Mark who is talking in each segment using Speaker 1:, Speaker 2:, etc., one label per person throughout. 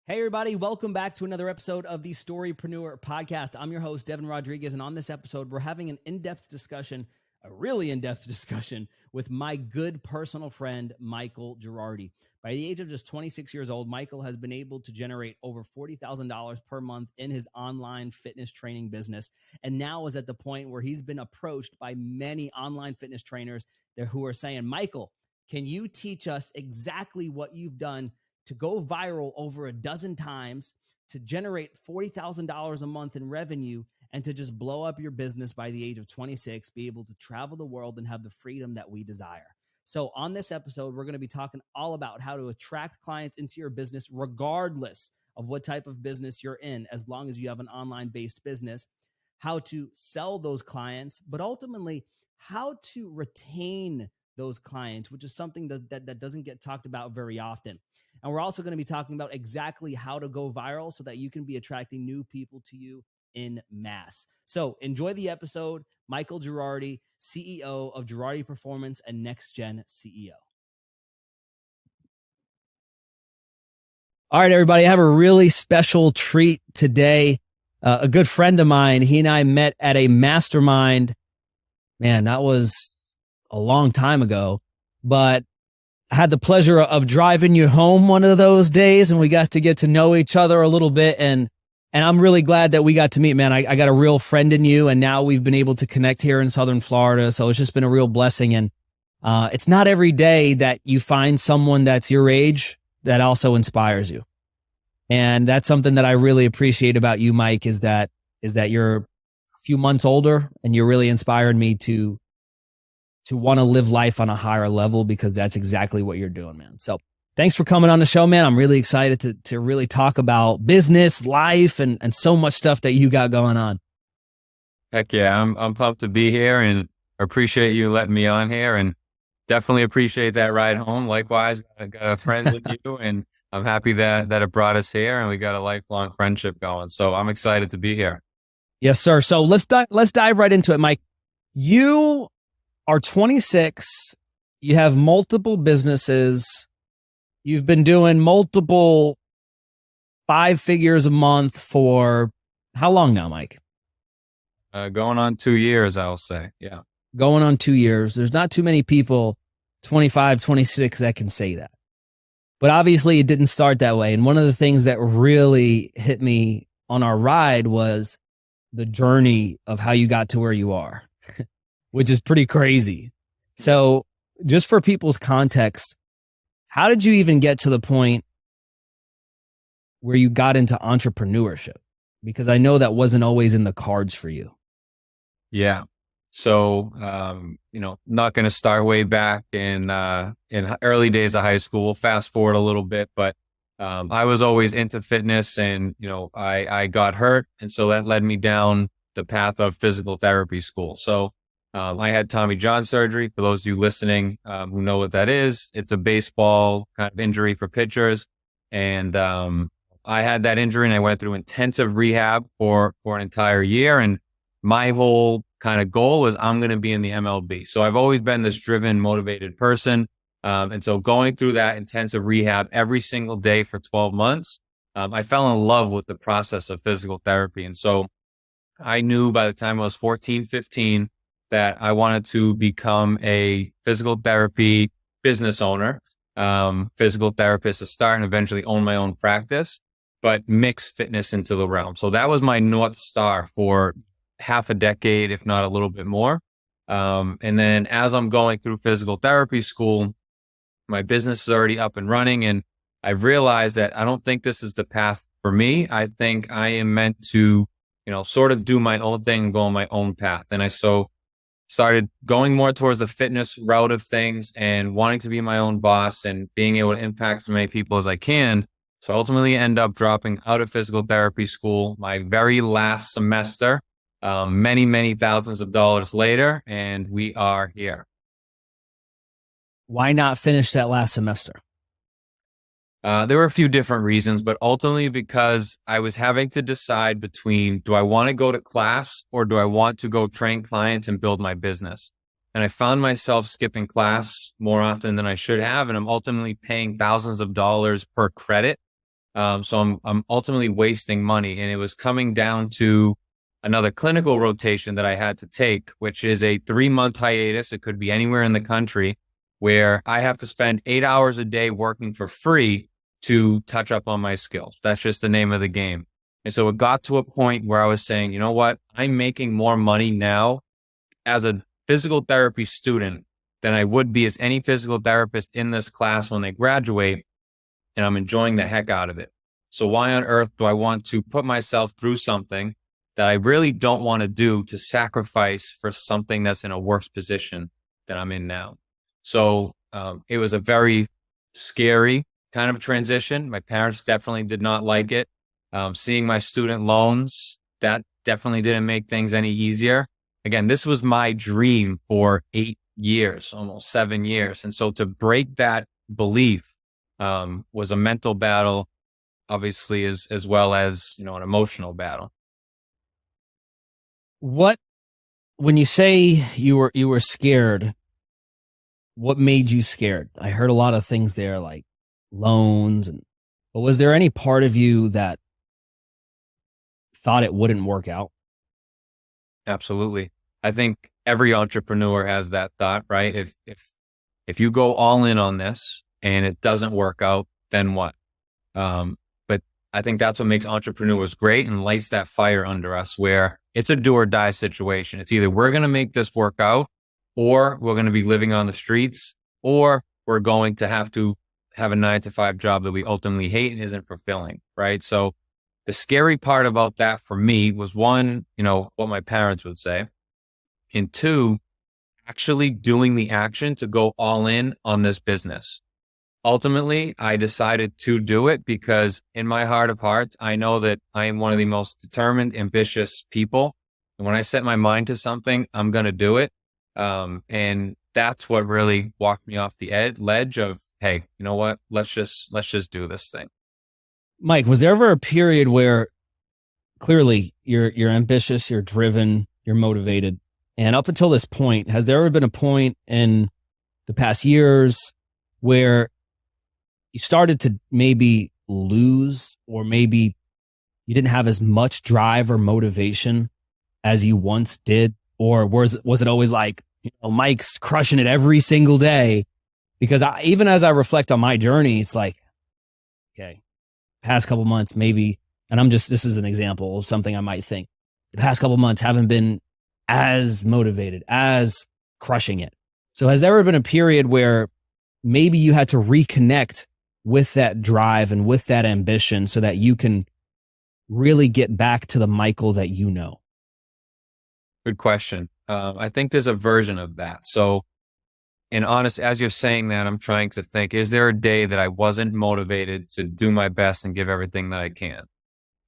Speaker 1: Hey, everybody. Welcome back to another episode of the Storypreneur Podcast. I'm your host, Devin Rodriguez, and on this episode, we're having an in-depth discussion, a really in-depth discussion with my good personal friend, Michael Gerardi. By the age of just 26 years old, Michael has been able to generate over $40,000 per month in his online fitness training business, and now is at the point where he's been approached by many online fitness trainers who are saying, Michael, can you teach us exactly what you've done to go viral over a dozen times, to generate $40,000 a month in revenue, and to just blow up your business by the age of 26, be able to travel the world and have the freedom that we desire. So on this episode, we're going to be talking all about how to attract clients into your business, regardless of what type of business you're in, as long as you have an online-based business, how to sell those clients, but ultimately how to retain those clients, which is something that doesn't get talked about very often. And we're also going to be talking about exactly how to go viral so that you can be attracting new people to you in mass. So enjoy the episode. Michael Gerardi, CEO of Gerardi Performance and Next Gen CEO. All right, everybody, I have a really special treat today. A good friend of mine, he and I met at a mastermind. Man, that was a long time ago, but I had the pleasure of driving you home one of those days, and we got to get to know each other a little bit. And I'm really glad that we got to meet, man. I got a real friend in you, and now we've been able to connect here in Southern Florida. So it's just been a real blessing. And it's not every day that you find someone that's your age that also inspires you. And that's something that I really appreciate about you, Mike, is that you're a few months older, and you really inspired me to want to live life on a higher level, because that's exactly what you're doing, man. So thanks for coming on the show, man. I'm really excited to really talk about business, life, and so much stuff that you got going on.
Speaker 2: Heck yeah. I'm pumped to be here and appreciate you letting me on here, and definitely appreciate that ride home. Likewise, I got a friend with you, and I'm happy that it brought us here, and we got a lifelong friendship going. So I'm excited to be here.
Speaker 1: Yes, sir. So let's dive right into it, Mike. You are 26. You have multiple businesses. You've been doing multiple 5 figures a month for how long now, Mike?
Speaker 2: Going on 2 years, I'll say. Yeah.
Speaker 1: Going on 2 years. There's not too many people, 25, 26, that can say that. But obviously it didn't start that way. And one of the things that really hit me on our ride was the journey of how you got to where you are, which is pretty crazy. So just for people's context, how did you even get to the point where you got into entrepreneurship? Because I know that wasn't always in the cards for you.
Speaker 2: Yeah. So, not going to start way back in early days of high school. We'll fast forward a little bit, but I was always into fitness, and, I got hurt. And so that led me down the path of physical therapy school. So I had Tommy John surgery. For those of you listening who know what that is, it's a baseball kind of injury for pitchers. And I had that injury, and I went through intensive rehab for an entire year. And my whole kind of goal was, I'm going to be in the MLB. So I've always been this driven, motivated person. And so going through that intensive rehab every single day for 12 months, I fell in love with the process of physical therapy. And so I knew by the time I was 14, 15, that I wanted to become a physical therapy business owner, physical therapist to start, and eventually own my own practice, but mix fitness into the realm. So that was my North Star for half a decade, if not a little bit more. And then as I'm going through physical therapy school, my business is already up and running, and I've realized that I don't think this is the path for me. I think I am meant to, sort of do my own thing and go on my own path. And I started going more towards the fitness route of things and wanting to be my own boss and being able to impact as many people as I can. So I ultimately end up dropping out of physical therapy school my very last semester, many, many thousands of dollars later, and we are here.
Speaker 1: Why not finish that last semester?
Speaker 2: There were a few different reasons, but ultimately because I was having to decide between, do I want to go to class or do I want to go train clients and build my business? And I found myself skipping class more often than I should have. And I'm ultimately paying thousands of dollars per credit So I'm ultimately wasting money. And it was coming down to another clinical rotation that I had to take, which is a 3-month hiatus. It could be anywhere in the country where I have to spend 8 hours a day working for free to touch up on my skills. That's just the name of the game. And so it got to a point where I was saying, you know what? I'm making more money now as a physical therapy student than I would be as any physical therapist in this class when they graduate. And I'm enjoying the heck out of it. So why on earth do I want to put myself through something that I really don't want to do to sacrifice for something that's in a worse position than I'm in now? So it was a very scary kind of transition. My parents definitely did not like it. Seeing my student loans, that definitely didn't make things any easier. Again, this was my dream for 8 years, almost 7 years. And so to break that belief was a mental battle, obviously, as well as, an emotional battle.
Speaker 1: When you say you were scared, what made you scared? I heard a lot of things there, like loans, but was there any part of you that thought it wouldn't work out?
Speaker 2: Absolutely. I think every entrepreneur has that thought, right? If you go all in on this and it doesn't work out, then what? But I think that's what makes entrepreneurs great and lights that fire under us, where it's a do or die situation. It's either we're going to make this work out, or we're going to be living on the streets, or we're going to have a 9-to-5 job that we ultimately hate and isn't fulfilling, right? So the scary part about that for me was, one, what my parents would say, and two, actually doing the action to go all in on this business. Ultimately, I decided to do it because in my heart of hearts, I know that I am one of the most determined, ambitious people. And when I set my mind to something, I'm going to do it. And that's what really walked me off the ledge of, hey, you know what? Let's just do this thing.
Speaker 1: Mike, was there ever a period where clearly you're ambitious, you're driven, you're motivated, and up until this point, has there ever been a point in the past years where you started to maybe lose, or maybe you didn't have as much drive or motivation as you once did? Or was it always like, Mike's crushing it every single day? Because even as I reflect on my journey, it's like, okay, past couple months, maybe, and this is an example of something I might think, the past couple months haven't been as motivated, as crushing it. So has there ever been a period where maybe you had to reconnect with that drive and with that ambition so that you can really get back to the Michael that you know?
Speaker 2: Good question. I think there's a version of that. So, and honest, as you're saying that, I'm trying to think, is there a day that I wasn't motivated to do my best and give everything that I can?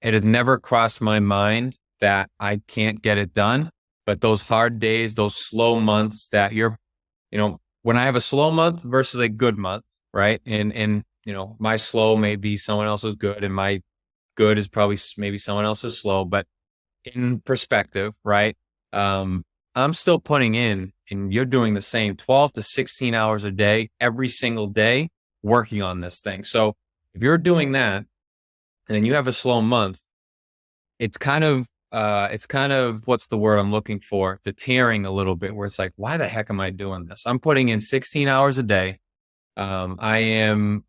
Speaker 2: It has never crossed my mind that I can't get it done. But those hard days, those slow months that when I have a slow month versus a good month, right? And my slow may be someone else's good, and my good is probably maybe someone else's slow. But in perspective, right? I'm still putting in, and you're doing the same, 12 to 16 hours a day, every single day, working on this thing. So if you're doing that and then you have a slow month, it's kind of, what's the word I'm looking for? The tearing a little bit, where it's like, why the heck am I doing this? I'm putting in 16 hours a day. I'm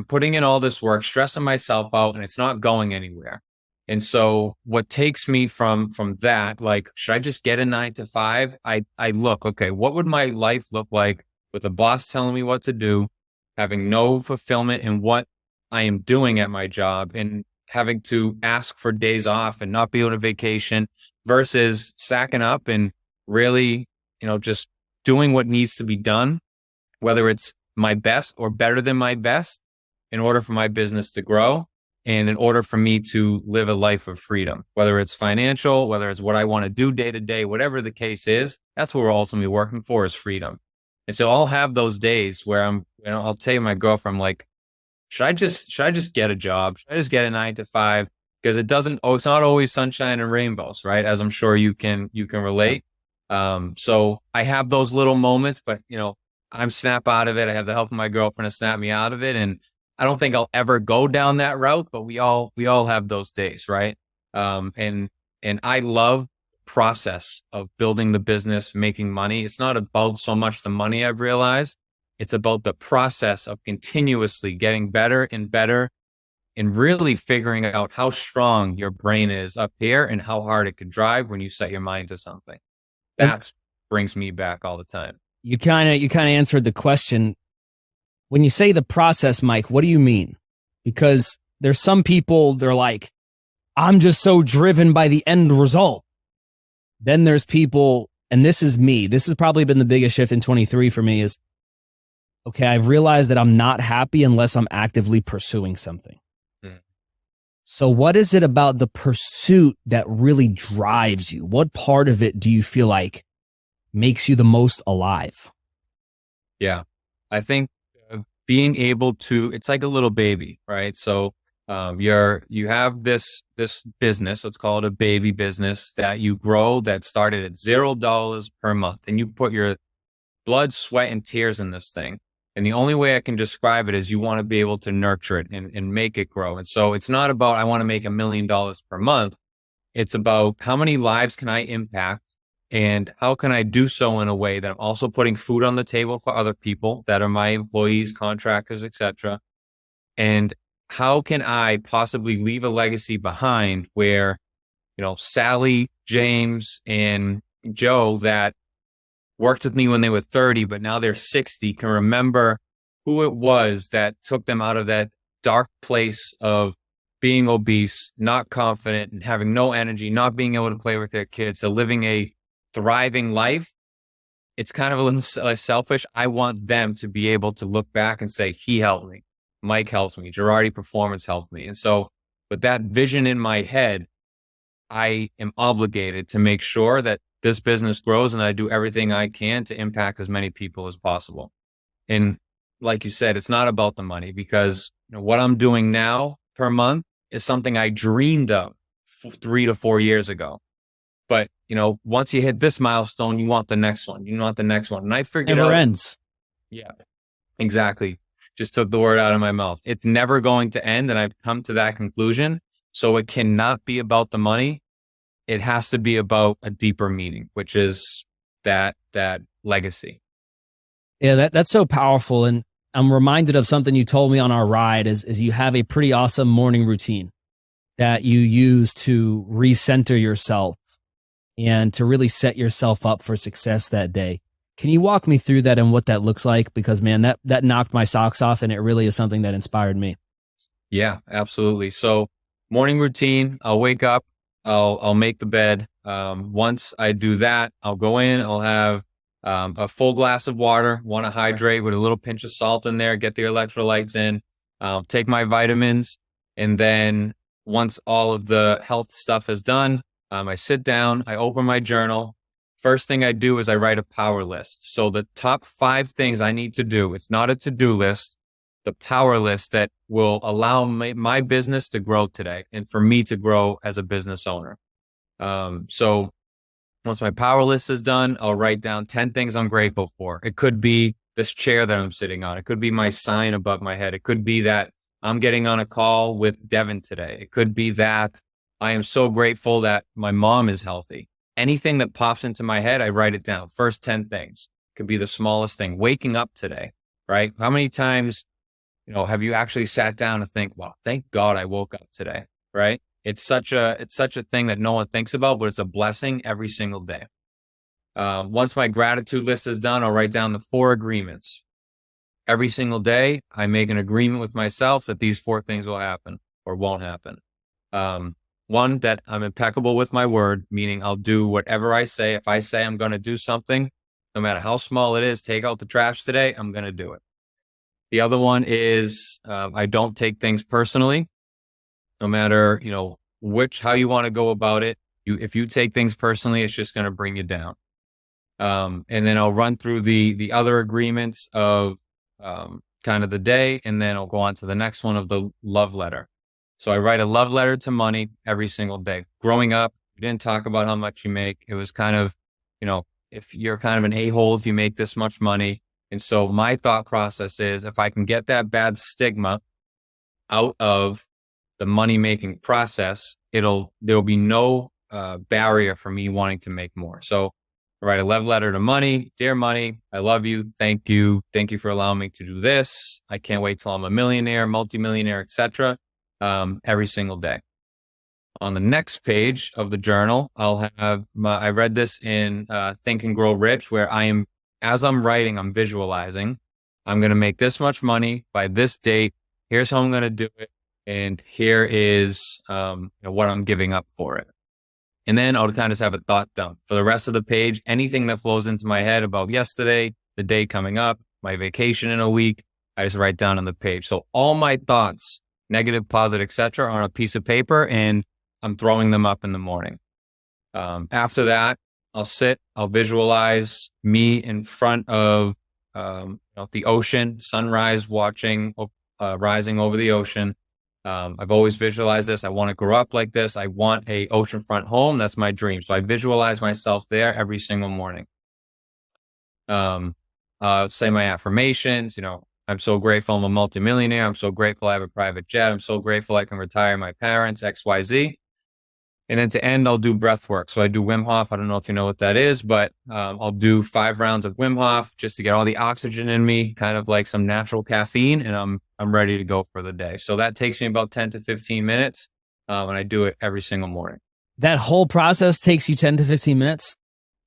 Speaker 2: putting in all this work, stressing myself out, and it's not going anywhere. And so what takes me from that, like, should I just get a 9-to-5? I look, okay, what would my life look like with a boss telling me what to do, having no fulfillment in what I am doing at my job, and having to ask for days off and not be able to vacation, versus sacking up and really, just doing what needs to be done, whether it's my best or better than my best, in order for my business to grow and in order for me to live a life of freedom, whether it's financial, whether it's what I want to do day to day, whatever the case is. That's what we're ultimately working for, is freedom. And so I'll have those days where I'll tell my girlfriend, like, should I just get a job? Should I just get a 9-to-5? Because it's not always sunshine and rainbows, right? As I'm sure you can relate. So I have those little moments, but I'm snap out of it. I have the help of my girlfriend to snap me out of it. And I don't think I'll ever go down that route, but we all have those days, right? And I love process of building the business, making money. It's not about so much the money, I've realized. It's about the process of continuously getting better and better and really figuring out how strong your brain is up here and how hard it could drive when you set your mind to something.
Speaker 1: And
Speaker 2: That brings me back all the time.
Speaker 1: you kind of answered the question. When you say the process, Mike, what do you mean? Because there's some people, they're like, I'm just so driven by the end result. Then there's people, and this is me. This has probably been the biggest shift in 23 for me is, okay, I've realized that I'm not happy unless I'm actively pursuing something. So what is it about the pursuit that really drives you? What part of it do you feel like makes you the most alive?
Speaker 2: Yeah, I think being able to, it's like a little baby, right? So you have this business, let's call it a baby business that you grow that started at $0 per month, and you put your blood, sweat, and tears in this thing. And the only way I can describe it is you want to be able to nurture it and make it grow. And so it's not about, I want to make $1 million per month. It's about how many lives can I impact and how can I do so in a way that I'm also putting food on the table for other people that are my employees, contractors, etc. And how can I possibly leave a legacy behind where, Sally, James, and Joe that worked with me when they were 30, but now they're 60, can remember who it was that took them out of that dark place of being obese, not confident, and having no energy, not being able to play with their kids, to living a thriving life. It's kind of a little selfish. I want them to be able to look back and say, he helped me. Mike helped me. Gerardi Performance helped me. And so with that vision in my head, I am obligated to make sure that this business grows and I do everything I can to impact as many people as possible. And like you said, it's not about the money because what I'm doing now per month is something I dreamed of 3 to 4 years ago. But, once you hit this milestone, you want the next one. You want the next one. And I figured
Speaker 1: Never ends.
Speaker 2: Yeah, exactly. Just took the word out of my mouth. It's never going to end. And I've come to that conclusion. So it cannot be about the money. It has to be about a deeper meaning, which is that legacy.
Speaker 1: Yeah, that's so powerful. And I'm reminded of something you told me on our ride is you have a pretty awesome morning routine that you use to recenter yourself and to really set yourself up for success that day. Can you walk me through that and what that looks like? Because man, that knocked my socks off and it really is something that inspired me.
Speaker 2: Yeah, absolutely. So morning routine, I'll wake up, I'll make the bed. Once I do that, I'll go in, I'll have a full glass of water, want to hydrate with a little pinch of salt in there, get the electrolytes in, take my vitamins. And then once all of the health stuff is done, I sit down, I open my journal. First thing I do is I write a power list. So the top 5 things I need to do, it's not a to-do list, the power list that will allow my business to grow today and for me to grow as a business owner. So once my power list is done, I'll write down 10 things I'm grateful for. It could be this chair that I'm sitting on. It could be my sign above my head. It could be that I'm getting on a call with Devin today. It could be that I am so grateful that my mom is healthy. Anything that pops into my head, I write it down. First 10 things. Could be the smallest thing. Waking up today, right? How many times, have you actually sat down and think, well, thank God I woke up today, right? It's such a thing that no one thinks about, but it's a blessing every single day. Once my gratitude list is done, I'll write down the 4 agreements. Every single day, I make an agreement with myself that these 4 things will happen or won't happen. One, that I'm impeccable with my word, meaning I'll do whatever I say. If I say I'm going to do something, no matter how small it is, take out the trash today, I'm going to do it. The other one is I don't take things personally, no matter, how you want to go about it. If you take things personally, it's just going to bring you down. And then I'll run through the other agreements of kind of the day, and then I'll go on to the next one of the love letter. So I write a love letter to money every single day. Growing up, we didn't talk about how much you make. It was kind of, if you're kind of an a-hole if you make this much money. And so my thought process is if I can get that bad stigma out of the money making process, there'll be no barrier for me wanting to make more. So I write a love letter to money. Dear money, I love you. Thank you. Thank you for allowing me to do this. I can't wait till I'm a millionaire, multimillionaire, etc. Every single day. On the next page of the journal, I'll have I read this in Think and Grow Rich, where as I'm writing, I'm visualizing. I'm going to make this much money by this date. Here's how I'm going to do it. And here is what I'm giving up for it. And then I'll kind of have a thought dump for the rest of the page. Anything that flows into my head about yesterday, the day coming up, my vacation in a week, I just write down on the page. So all my thoughts, negative, positive, etc., are on a piece of paper, and I'm throwing them up in the morning. After that, I'll visualize me in front of the ocean, sunrise, watching rising over the ocean. I've always visualized this. I want to grow up like this. I want a oceanfront home. That's my dream. So I visualize myself there every single morning. Say my affirmations. I'm so grateful I'm a multimillionaire. I'm so grateful I have a private jet. I'm so grateful I can retire my parents, XYZ. And then to end, I'll do breath work. So I do Wim Hof. I don't know if you know what that is, but I'll do 5 rounds of Wim Hof just to get all the oxygen in me, kind of like some natural caffeine, and I'm ready to go for the day. So that takes me about 10 to 15 minutes, and I do it every single morning.
Speaker 1: That whole process takes you 10 to 15 minutes?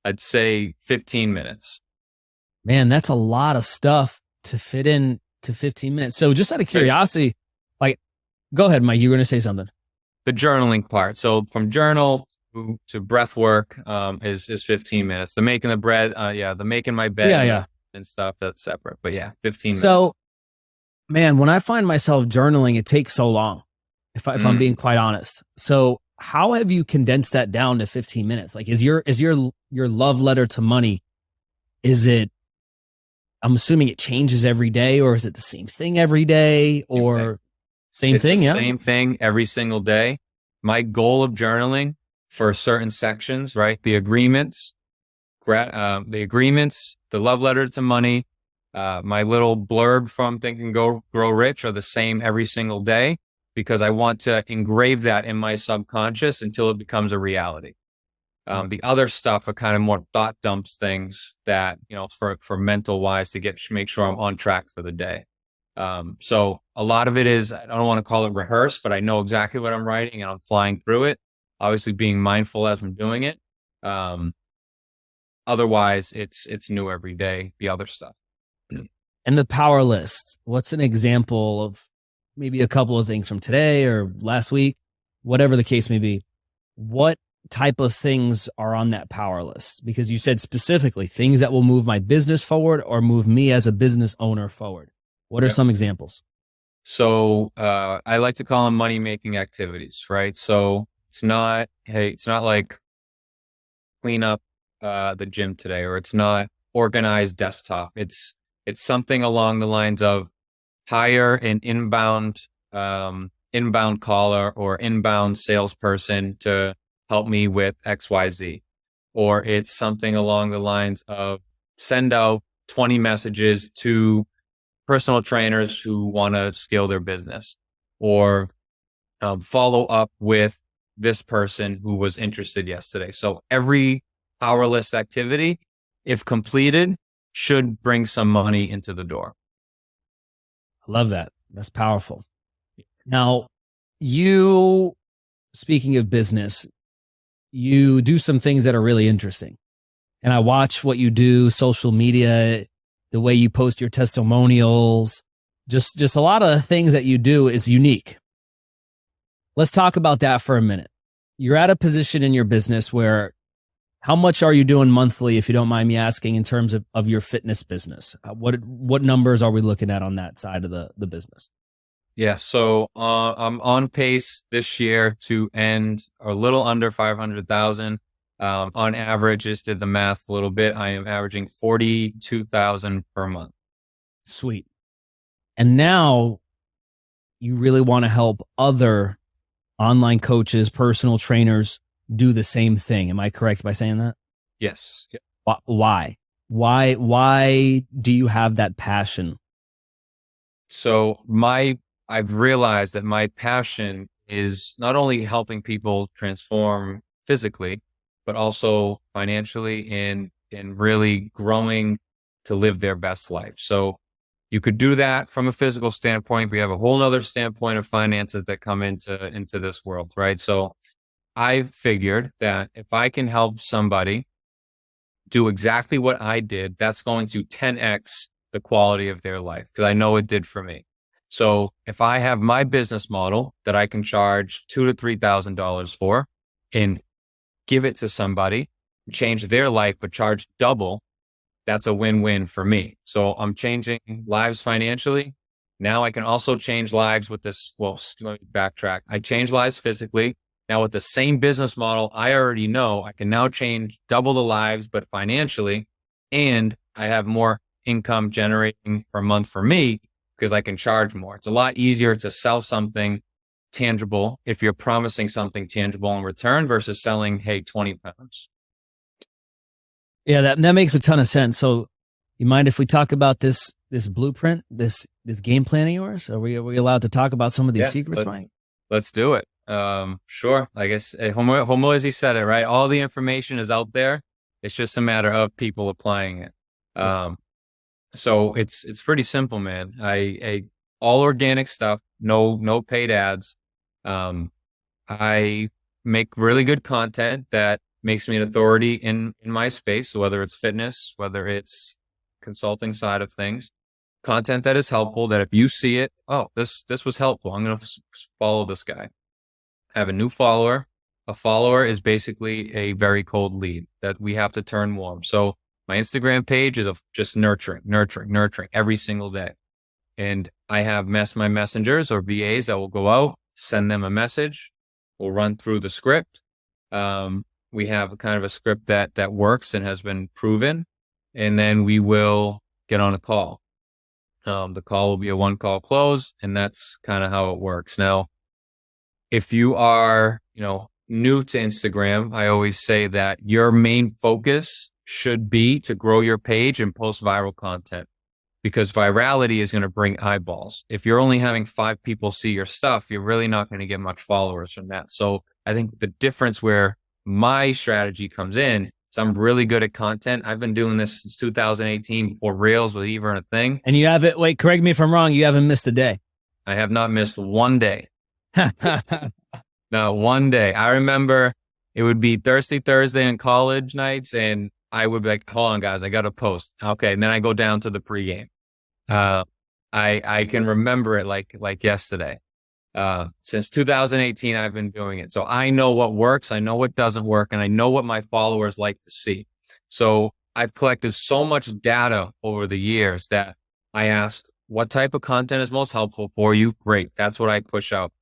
Speaker 2: I'd say 15 minutes.
Speaker 1: Man, that's a lot of stuff to fit in to 15 minutes. So just out of curiosity, go ahead, Mike, you were going to say something.
Speaker 2: The journaling part. So from journal to breath work is 15 minutes. The making the bread, the making my bed and stuff, that's separate. But 15 minutes. So,
Speaker 1: man, when I find myself journaling, it takes so long, if I'm being quite honest. So how have you condensed that down to 15 minutes? Like, is your love letter to money, I'm assuming it changes every day, or is it the same thing every day, or same thing?
Speaker 2: Same thing every single day. My goal of journaling for certain sections, right? The agreements, the love letter to money, my little blurb from Think and Grow Rich are the same every single day, because I want to engrave that in my subconscious until it becomes a reality. The other stuff are kind of more thought dumps, things that, for mental wise to make sure I'm on track for the day. So a lot of it is, I don't want to call it rehearsed, but I know exactly what I'm writing and I'm flying through it, obviously being mindful as I'm doing it. Otherwise it's new every day, the other stuff.
Speaker 1: And the power list, what's an example of maybe a couple of things from today or last week, whatever the case may be? What type of things are on that power list? Because you said specifically things that will move my business forward or move me as a business owner forward. What are some examples?
Speaker 2: So I like to call them money making activities, right? So it's not like clean up the gym today, or it's not organize desktop. It's something along the lines of hire an inbound caller or inbound salesperson to help me with XYZ. Or it's something along the lines of send out 20 messages to personal trainers who want to scale their business, or follow up with this person who was interested yesterday. So every power list activity, if completed, should bring some money into the door.
Speaker 1: I love that. That's powerful. Now, speaking of business, you do some things that are really interesting. And I watch what you do, social media, the way you post your testimonials, just a lot of the things that you do is unique. Let's talk about that for a minute. You're at a position in your business where, how much are you doing monthly, if you don't mind me asking, in terms of your fitness business? What numbers are we looking at on that side of the business?
Speaker 2: Yeah, so I'm on pace this year to end a little under 500,000. On average, just did the math a little bit, I am averaging 42,000 per month.
Speaker 1: Sweet. And now you really want to help other online coaches, personal trainers do the same thing. Am I correct by saying that?
Speaker 2: Yes.
Speaker 1: Why? Why do you have that passion?
Speaker 2: So my I've realized that my passion is not only helping people transform physically, but also financially and really growing to live their best life. So you could do that from a physical standpoint. We have a whole nother standpoint of finances that come into this world, right? So I figured that if I can help somebody do exactly what I did, that's going to 10x the quality of their life, because I know it did for me. So if I have my business model that I can charge $2,000 to $3,000 for and give it to somebody, change their life, but charge double, that's a win-win for me. So I'm changing lives financially. Now I can also change lives with this. Well, let me backtrack. I change lives physically. Now with the same business model, I already know I can now change double the lives, but financially, and I have more income generating per month for me because I can charge more. It's a lot easier to sell something tangible if you're promising something tangible in return versus selling, hey, 20 pounds.
Speaker 1: Yeah, that makes a ton of sense. So you mind if we talk about this blueprint, this game plan of yours? Are we allowed to talk about some of these secrets, Mike?
Speaker 2: Let's do it. Sure. I guess Homozy said it, right? All the information is out there. It's just a matter of people applying it. So it's pretty simple, man. I all organic stuff, no paid ads. I make really good content that makes me an authority in my space. So whether it's fitness, whether it's consulting side of things, content that is helpful, that if you see it, oh, this was helpful, I'm going to follow this guy. I have a new follower. A follower is basically a very cold lead that we have to turn warm. So my Instagram page is of just nurturing every single day. And I have my messengers or VAs that will go out, send them a message. We'll run through the script. We have a kind of a script that works and has been proven. And then we will get on a call. The call will be a 1-call close, and that's kind of how it works. Now, if you are, new to Instagram, I always say that your main focus should be to grow your page and post viral content, because virality is going to bring eyeballs. If you're only having 5 people see your stuff, you're really not going to get much followers from that. So I think the difference where my strategy comes in, so I'm really good at content. I've been doing this since 2018 before Reels was even a thing.
Speaker 1: And you haven't, wait, correct me if I'm wrong, you haven't missed a day.
Speaker 2: I have not missed one day. Not one day. I remember it would be Thirsty Thursday on college nights, and I would be like, hold on, guys, I got to post. Okay. And then I go down to the pregame. I can remember it like yesterday. Since 2018, I've been doing it. So I know what works. I know what doesn't work. And I know what my followers like to see. So I've collected so much data over the years that I ask, what type of content is most helpful for you? Great. That's what I push out.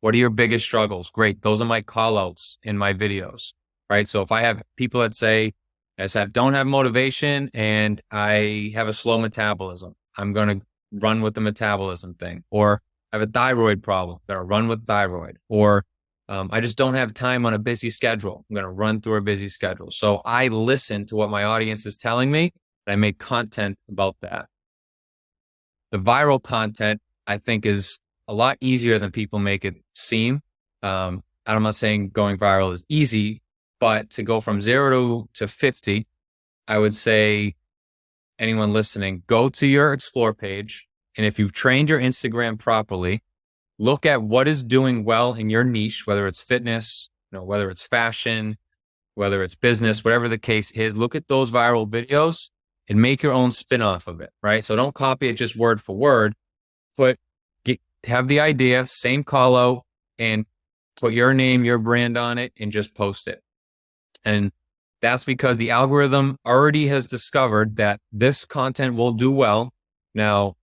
Speaker 2: What are your biggest struggles? Great. Those are my call outs in my videos, right? So if I have people that say, I don't have motivation and I have a slow metabolism, I'm going to run with the metabolism thing. Or I have a thyroid problem, I'm going to run with thyroid. Or I just don't have time on a busy schedule, I'm going to run through a busy schedule. So I listen to what my audience is telling me, and I make content about that. The viral content, I think, is a lot easier than people make it seem. I'm not saying going viral is easy, but to go from 0 to 50, I would say anyone listening, go to your explore page. And if you've trained your Instagram properly, look at what is doing well in your niche, whether it's fitness, whether it's fashion, whether it's business, whatever the case is. Look at those viral videos and make your own spin-off of it, right? So don't copy it just word for word, have the idea, same call out, and put your name, your brand on it, and just post it. And that's because the algorithm already has discovered that this content will do well. Now,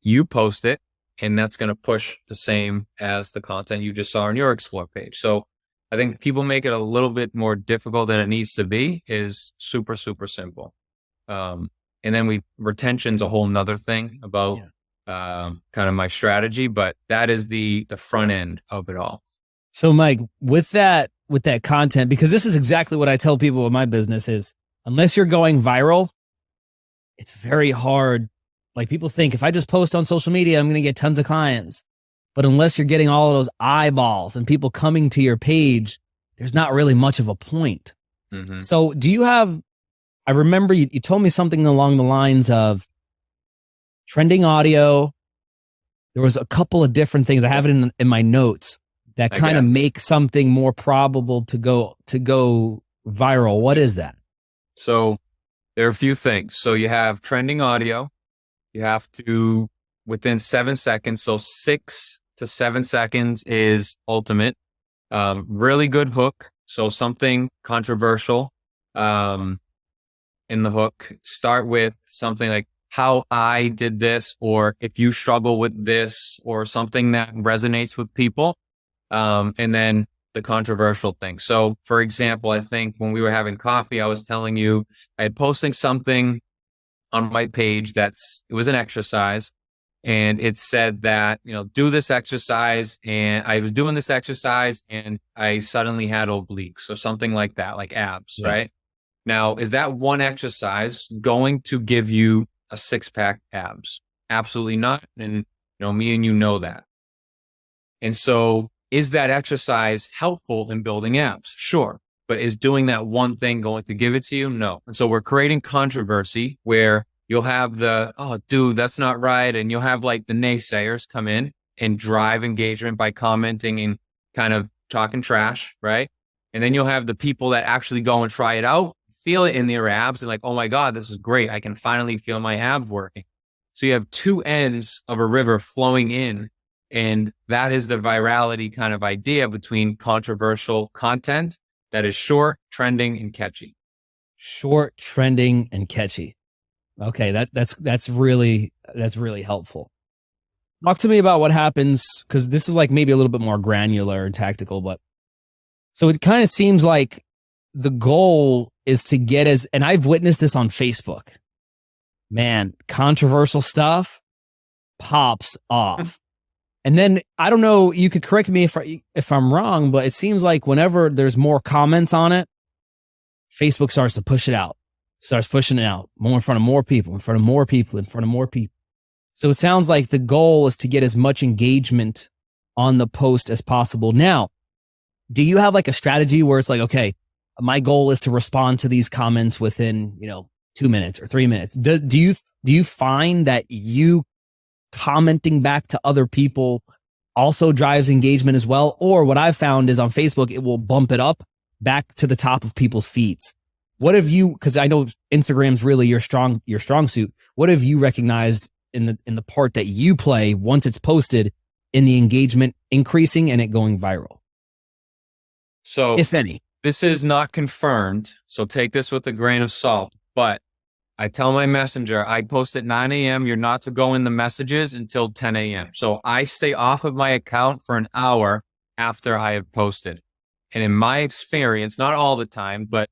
Speaker 2: you post it, and that's going to push the same as the content you just saw on your explore page. So I think people make it a little bit more difficult than it needs to be. Is super, super simple. And then retention's a whole nother thing about kind of my strategy, but that is the front end of it all.
Speaker 1: So Mike, with that content, because this is exactly what I tell people with my business is, unless you're going viral, it's very hard Like people think if I just post on social media, I'm going to get tons of clients. But unless you're getting all of those eyeballs and people coming to your page, there's not really much of a point.
Speaker 2: Mm-hmm.
Speaker 1: So do you have, I remember you told me something along the lines of trending audio. There was a couple of different things. I have it in my notes that kind of make something more probable to go viral. What is that?
Speaker 2: So there are a few things. So you have trending audio. You have to, within 7 seconds. So 6 to 7 seconds is ultimate. Really good hook. So something controversial in the hook. Start with something like how I did this, or if you struggle with this, or something that resonates with people. And then the controversial thing. So for example, I think when we were having coffee, I was telling you I had posting something on my page it was an exercise, and it said that, do this exercise, and I was doing this exercise and I suddenly had obliques or something like that, like abs, right? Now, is that one exercise going to give you a 6-pack abs? Absolutely not. And me and you know that. And so is that exercise helpful in building abs? Sure. But is doing that one thing going to give it to you? No. And so we're creating controversy where you'll have oh, dude, that's not right. And you'll have like the naysayers come in and drive engagement by commenting and kind of talking trash, right? And then you'll have the people that actually go and try it out, feel it in their abs, and like, oh my God, this is great. I can finally feel my abs working. So you have two ends of a river flowing in. And that is the virality kind of idea between controversial content that is short, trending, and catchy.
Speaker 1: Short, trending, and catchy. Okay, that's really helpful. Talk to me about what happens, because this is like maybe a little bit more granular and tactical, but so it kind of seems like the goal is to get and I've witnessed this on Facebook. Man, controversial stuff pops off. And then I don't know, you could correct me if I'm wrong, but it seems like whenever there's more comments on it, Facebook starts to push it out, starts pushing it out more in front of more people, in front of more people, in front of more people. So it sounds like the goal is to get as much engagement on the post as possible. Now, do you have like a strategy where it's like, okay, my goal is to respond to these comments within, 2 minutes or 3 minutes? Do you find that you commenting back to other people also drives engagement as well? Or what I've found is on Facebook, it will bump it up back to the top of people's feeds. What have you, because I know Instagram's really your strong suit. What have you recognized in the part that you play once it's posted in the engagement increasing and it going viral?
Speaker 2: So
Speaker 1: if any,
Speaker 2: this is not confirmed, so take this with a grain of salt, but I tell my messenger, I post at 9 a.m. You're not to go in the messages until 10 a.m. So I stay off of my account for an hour after I have posted. And in my experience, not all the time, but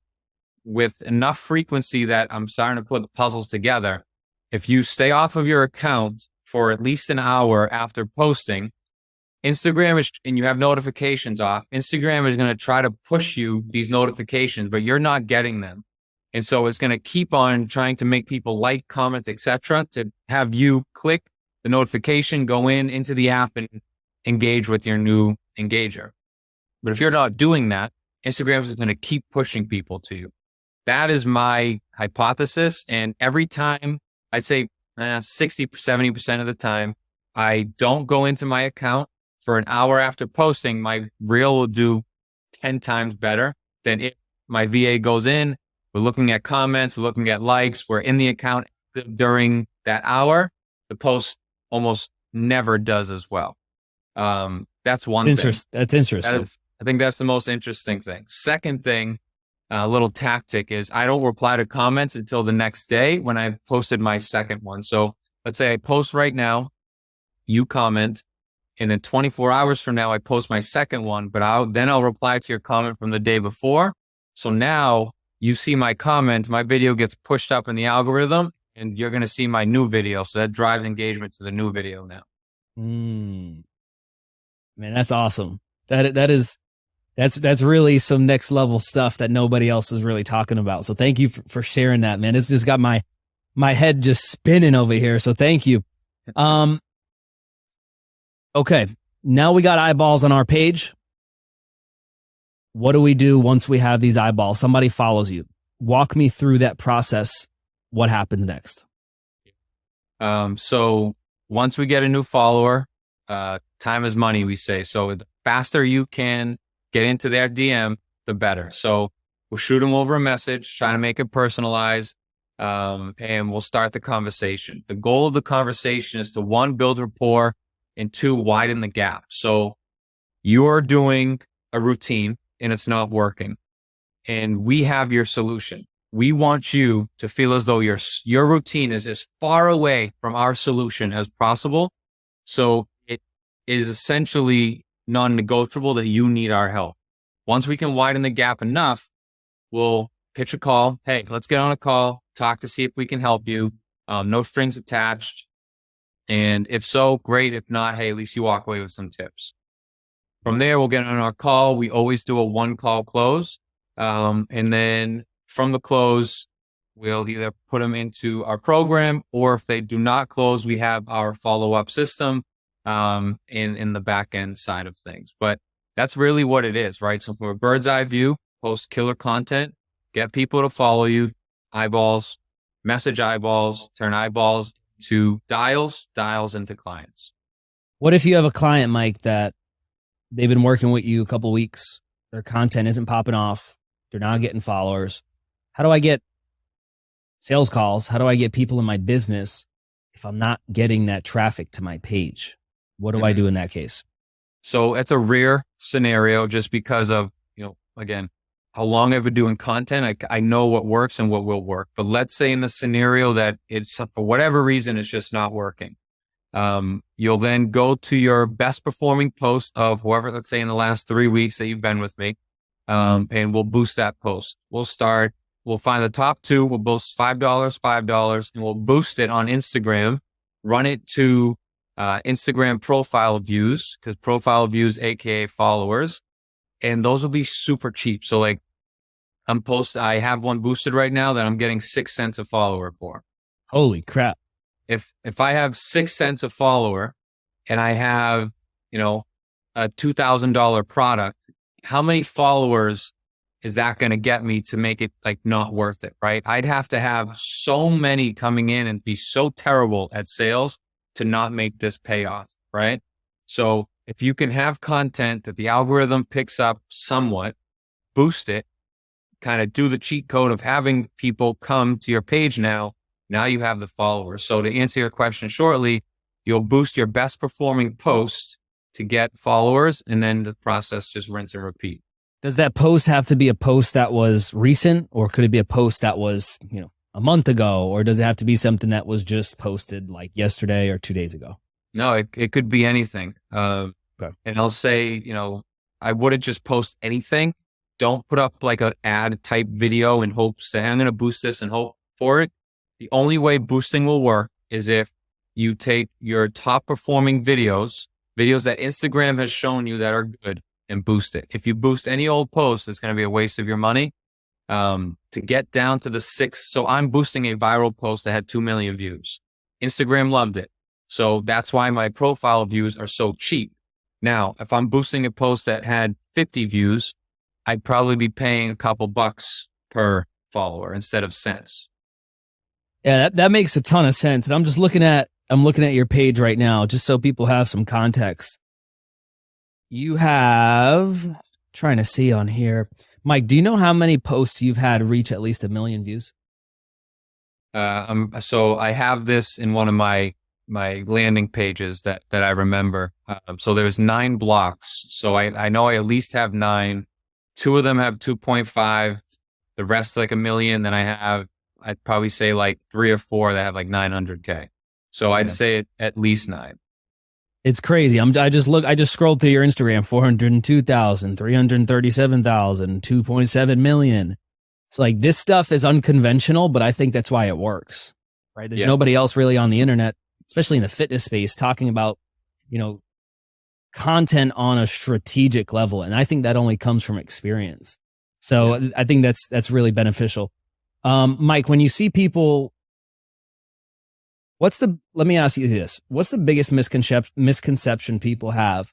Speaker 2: with enough frequency that I'm starting to put the puzzles together, if you stay off of your account for at least an hour after posting, Instagram and you have notifications off, Instagram is going to try to push you these notifications, but you're not getting them. And so it's going to keep on trying to make people like, comment, etc., to have you click the notification, go into the app and engage with your new engager. But if you're not doing that, Instagram is going to keep pushing people to you. That is my hypothesis. And every time, I'd say 60, 70% of the time, I don't go into my account for an hour after posting, my reel will do 10 times better than if my VA goes in. We're looking at comments, we're looking at likes, we're in the account during that hour. The post almost never does as well. That's one thing.
Speaker 1: That's interesting.
Speaker 2: I think that's the most interesting thing. Second thing, a little tactic is I don't reply to comments until the next day when I've posted my second one. So let's say I post right now, you comment, and then 24 hours from now, I post my second one, but I'll reply to your comment from the day before. So now you see my comment, my video gets pushed up in the algorithm, and you're going to see my new video. So that drives engagement to the new video now.
Speaker 1: Man, that's awesome. That's really some next level stuff that nobody else is really talking about. So thank you for sharing that, man. It's just got my My head just spinning over here. So thank you. Okay. Now we got eyeballs on our page. What do we do once we have these eyeballs? Somebody follows you. Walk me through that process. What happens next?
Speaker 2: So once we get a new follower, time is money, we say. So the faster you can get into their DM, the better. So we'll shoot them over a message, trying to make it personalized, and we'll start the conversation. The goal of the conversation is to, one, build rapport, and two, widen the gap. So you're doing a routine and it's not working, and we have your solution. We want you to feel as though your routine is as far away from our solution as possible. So it is essentially non-negotiable that you need our help. Once we can widen the gap enough, we'll pitch a call. Hey, let's get on a call, talk to see if we can help you. No strings attached. And if so, great. If not, hey, at least you walk away with some tips. From there, we'll get on our call. We always do a 1-call close. And then from the close, we'll either put them into our program, or if they do not close, we have our follow-up system in the back end side of things. But that's really what it is, right? So from a bird's eye view, post killer content, get people to follow you, eyeballs, message eyeballs, turn eyeballs to dials into clients.
Speaker 1: What if you have a client, Mike, that they've been working with you a couple of weeks, their content isn't popping off, they're not getting followers? How do I get sales calls? How do I get people in my business if I'm not getting that traffic to my page? What do I do in that case?
Speaker 2: So it's a rare scenario just because of, again, how long I've been doing content. I know what works and what will work. But let's say in the scenario that it's, for whatever reason, it's just not working. You'll then go to your best performing post of whoever, let's say in the last 3 weeks that you've been with me. And we'll boost that post. We'll find the top 2, we'll boost $5, and we'll boost it on Instagram, run it to Instagram profile views, because profile views, AKA followers, and those will be super cheap. So like I have one boosted right now that I'm getting 6 cents a follower for.
Speaker 1: Holy crap.
Speaker 2: If I have 6 cents a follower and I have, a $2,000 product, how many followers is that going to get me to make it like not worth it, right? I'd have to have so many coming in and be so terrible at sales to not make this pay off, right? So if you can have content that the algorithm picks up somewhat, boost it, kind of do the cheat code of having people come to your page now you have the followers. So to answer your question shortly, you'll boost your best performing post to get followers, and then the process just rinse and repeat.
Speaker 1: Does that post have to be a post that was recent, or could it be a post that was, a month ago, or does it have to be something that was just posted like yesterday or 2 days ago?
Speaker 2: No, it could be anything. Okay. And I'll say, I wouldn't just post anything. Don't put up like an ad type video in hopes that I'm going to boost this and hope for it. The only way boosting will work is if you take your top performing videos that Instagram has shown you that are good, and boost it. If you boost any old post, it's going to be a waste of your money. To get down to the 6. So I'm boosting a viral post that had 2 million views. Instagram loved it. So that's why my profile views are so cheap. Now, if I'm boosting a post that had 50 views, I'd probably be paying a couple bucks per follower instead of cents.
Speaker 1: Yeah, that makes a ton of sense. And I'm looking at your page right now, just so people have some context. You have, trying to see on here, Mike, do you know how many posts you've had reach at least 1 million views?
Speaker 2: So I have this in one of my landing pages that I remember. So there's 9 blocks. So I know I at least have 9. 2 of them have 2.5. The rest like 1 million. Then I'd probably say like 3 or 4 that have like 900K. So I'd say at least 9.
Speaker 1: It's crazy. I just scrolled through your Instagram, 402,000, 337,000, 2.7 million. It's like, this stuff is unconventional, but I think that's why it works, right? There's nobody else really on the internet, especially in the fitness space, talking about, content on a strategic level. And I think that only comes from experience. So I think that's really beneficial. Mike, when you see people let me ask you this. What's the biggest misconception people have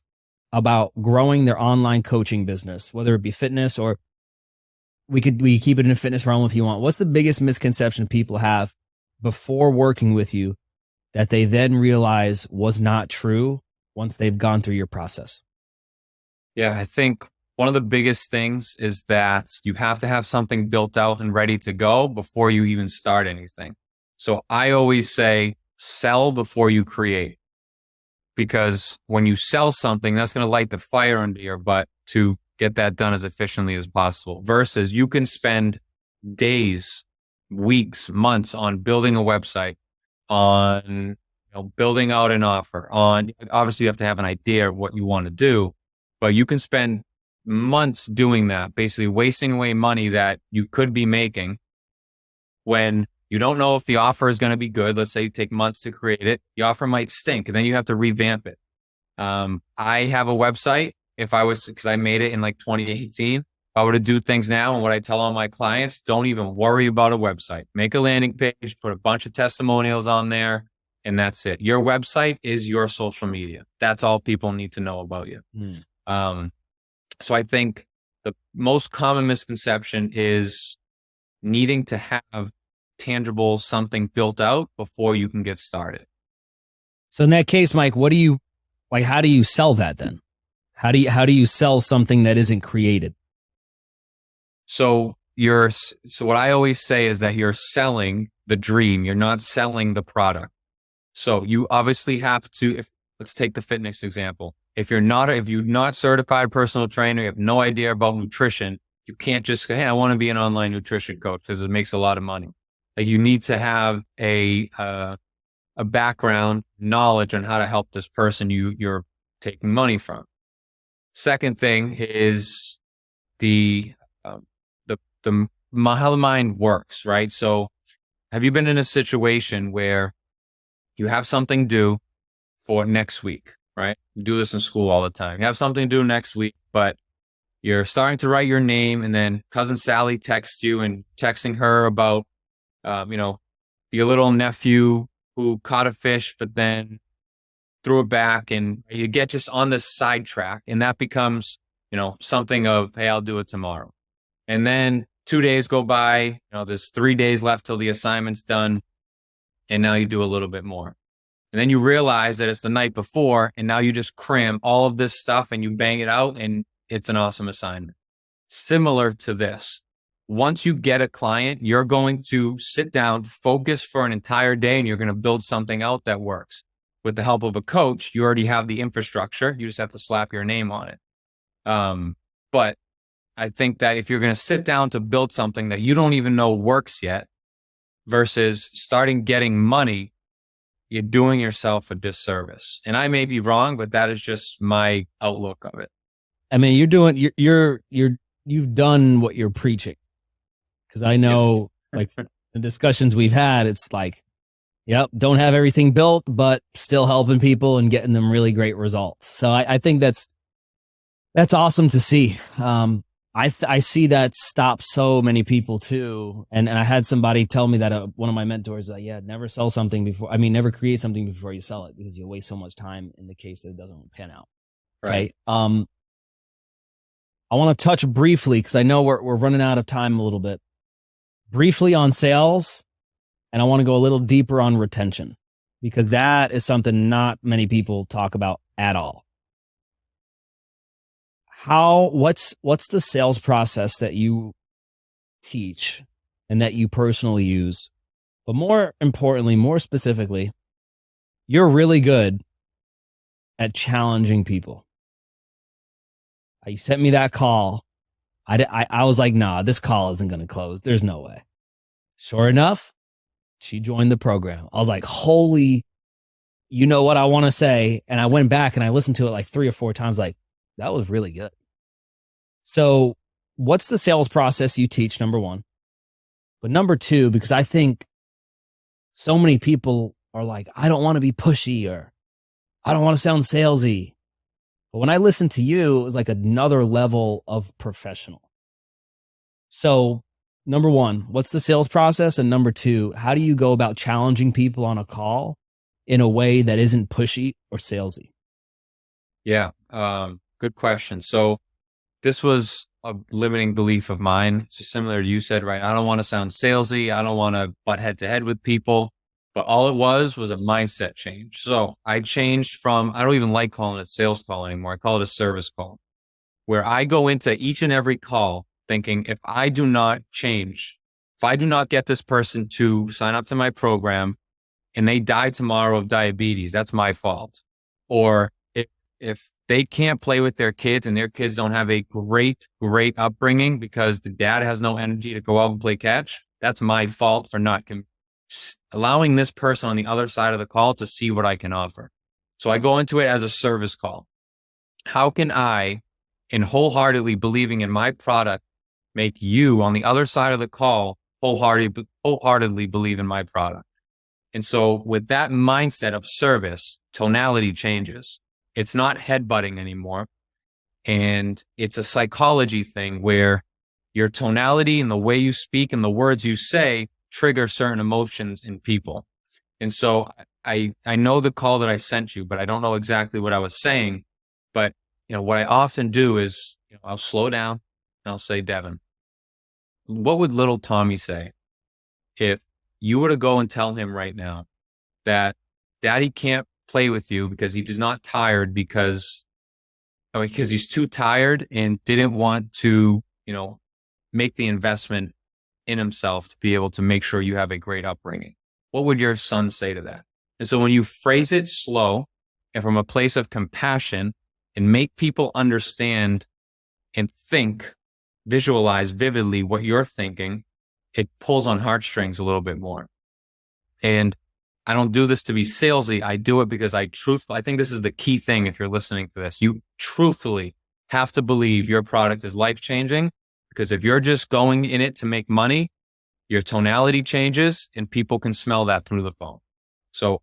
Speaker 1: about growing their online coaching business, whether it be fitness or we keep it in a fitness realm if you want. What's the biggest misconception people have before working with you that they then realize was not true once they've gone through your process?
Speaker 2: Yeah, I think one of the biggest things is that you have to have something built out and ready to go before you even start anything. So I always say, sell before you create. Because when you sell something, that's going to light the fire under your butt to get that done as efficiently as possible. Versus you can spend days, weeks, months on building a website, on building out an offer, on obviously you have to have an idea of what you want to do, but you can spend months doing that, basically wasting away money that you could be making when you don't know if the offer is going to be good. Let's say you take months to create it. The offer might stink and then you have to revamp it. I have a website. Because I made it in like 2018, if I were to do things now, and what I tell all my clients, don't even worry about a website. Make a landing page, put a bunch of testimonials on there, and that's it. Your website is your social media. That's all people need to know about you. So I think the most common misconception is needing to have tangible something built out before you can get started.
Speaker 1: So in that case, Mike, how do you sell that then? How do you sell something that isn't created?
Speaker 2: So what I always say is that you're selling the dream. You're not selling the product. So you obviously have to, let's take the fitness example. If you're not certified personal trainer, you have no idea about nutrition, you can't just say, hey, I want to be an online nutrition coach because it makes a lot of money. Like you need to have a background knowledge on how to help this person you're taking money from. Second thing is how the mind works, right? So have you been in a situation where you have something due for next week, right? You do this in school all the time. You have something due next week, but you're starting to write your name and then cousin Sally texts you and texting her about, your little nephew who caught a fish, but then threw it back, and you get just on this sidetrack, and that becomes, something of, hey, I'll do it tomorrow. And then 2 days go by, there's 3 days left till the assignment's done. And now you do a little bit more. And then you realize that it's the night before, and now you just cram all of this stuff and you bang it out, and it's an awesome assignment. Similar to this. Once you get a client, you're going to sit down, focus for an entire day, and you're going to build something out that works. With the help of a coach, you already have the infrastructure. You just have to slap your name on it. But I think that if you're going to sit down to build something that you don't even know works yet versus starting getting money, you're doing yourself a disservice. And I may be wrong, but that is just my outlook of it.
Speaker 1: I mean, you've done what you're preaching. Cause I know like the discussions we've had, it's like, yep, don't have everything built, but still helping people and getting them really great results. So I think that's awesome to see. I see that stop so many people too. And I had somebody tell me that one of my mentors, never sell something before. I mean, never create something before you sell it because you'll waste so much time in the case that it doesn't pan out.
Speaker 2: Right.
Speaker 1: Okay. I want to touch briefly because I know we're running out of time a little bit. Briefly on sales, and I want to go a little deeper on retention because that is something not many people talk about at all. What's the sales process that you teach and that you personally use? But more importantly, more specifically, you're really good at challenging people. You sent me that call. I was like, nah, this call isn't going to close. There's no way. Sure enough, she joined the program. I was like, holy, you know what I want to say? And I went back and I listened to it like 3 or 4 times. Like, that was really good. So what's the sales process you teach? Number one. But number two, because I think so many people are like, I don't want to be pushy or I don't want to sound salesy. But when I listened to you, it was like another level of professional. So Number one, what's the sales process? And number two, how do you go about challenging people on a call in a way that isn't pushy or salesy?
Speaker 2: Yeah. Good question. So this was a limiting belief of mine. So similar to you said, right? I don't want to sound salesy. I don't want to butt head to head with people. But all it was a mindset change. So I changed from, I don't even like calling it sales call anymore. I call it a service call, where I go into each and every call thinking, if I do not change, if I do not get this person to sign up to my program and they die tomorrow of diabetes, that's my fault. Or if they can't play with their kids and their kids don't have a great upbringing because the dad has no energy to go out and play catch, that's my fault for not allowing this person on the other side of the call to see what I can offer. So I go into it as a service call. How can I, in wholeheartedly believing in my product, make you on the other side of the call wholeheartedly believe in my product? And so with that mindset of service, tonality changes. It's not headbutting anymore. And it's a psychology thing where your tonality and the way you speak and the words you say trigger certain emotions in people. And so I know the call that I sent you, but I don't know exactly what I was saying. But what I often do is I'll slow down and I'll say, Devin, what would little Tommy say if you were to go and tell him right now that daddy can't play with you because he's not tired because he's too tired and didn't want to, make the investment in himself to be able to make sure you have a great upbringing? What would your son say to that? And so when you phrase it slow and from a place of compassion and make people understand and think, visualize vividly what you're thinking, it pulls on heartstrings a little bit more. And I don't do this to be salesy. I do it because I think this is the key thing. If you're listening to this, you truthfully have to believe your product is life-changing, because if you're just going in it to make money, your tonality changes and people can smell that through the phone. So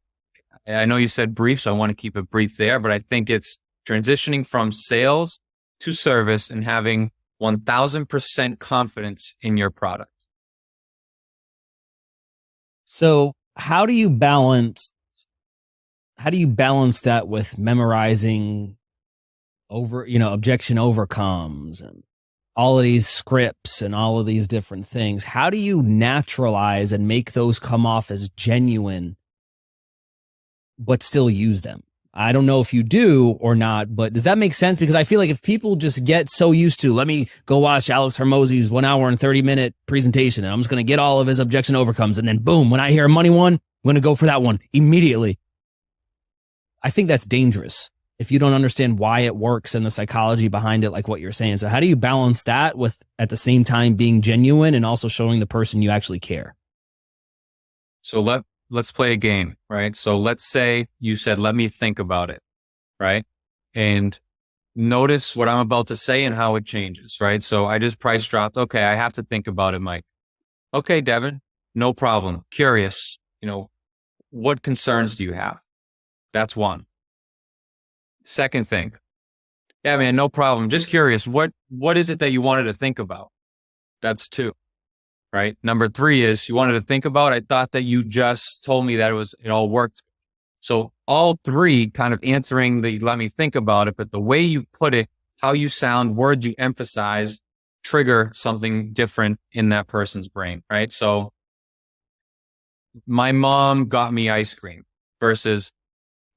Speaker 2: I know you said brief, so I want to keep it brief there, but I think it's transitioning from sales to service and having 1000% confidence in your product.
Speaker 1: So how do you balance that with memorizing objection overcomes and all of these scripts and all of these different things? How do you naturalize and make those come off as genuine, but still use them? I don't know if you do or not, but does that make sense? Because I feel like if people just get so used to, let me go watch Alex Hormozy's 1 hour and 30-minute presentation, and I'm just going to get all of his objection overcomes. And then boom, when I hear a money one, I'm going to go for that one immediately. I think that's dangerous if you don't understand why it works and the psychology behind it, like what you're saying. So how do you balance that with at the same time being genuine and also showing the person you actually care?
Speaker 2: So let's play a game, right? So let's say you said, let me think about it, right? And notice what I'm about to say and how it changes, right? So I just price dropped. Okay, I have to think about it, Mike. Okay, Devin, no problem. Curious, what concerns do you have? That's one. Second thing. Yeah, man, no problem. Just curious. What is it that you wanted to think about? That's two. Right. Number three is you wanted to think about, I thought that you just told me that it all worked. So all three kind of answering the let me think about it, but the way you put it, how you sound, words you emphasize, trigger something different in that person's brain. Right. So my mom got me ice cream versus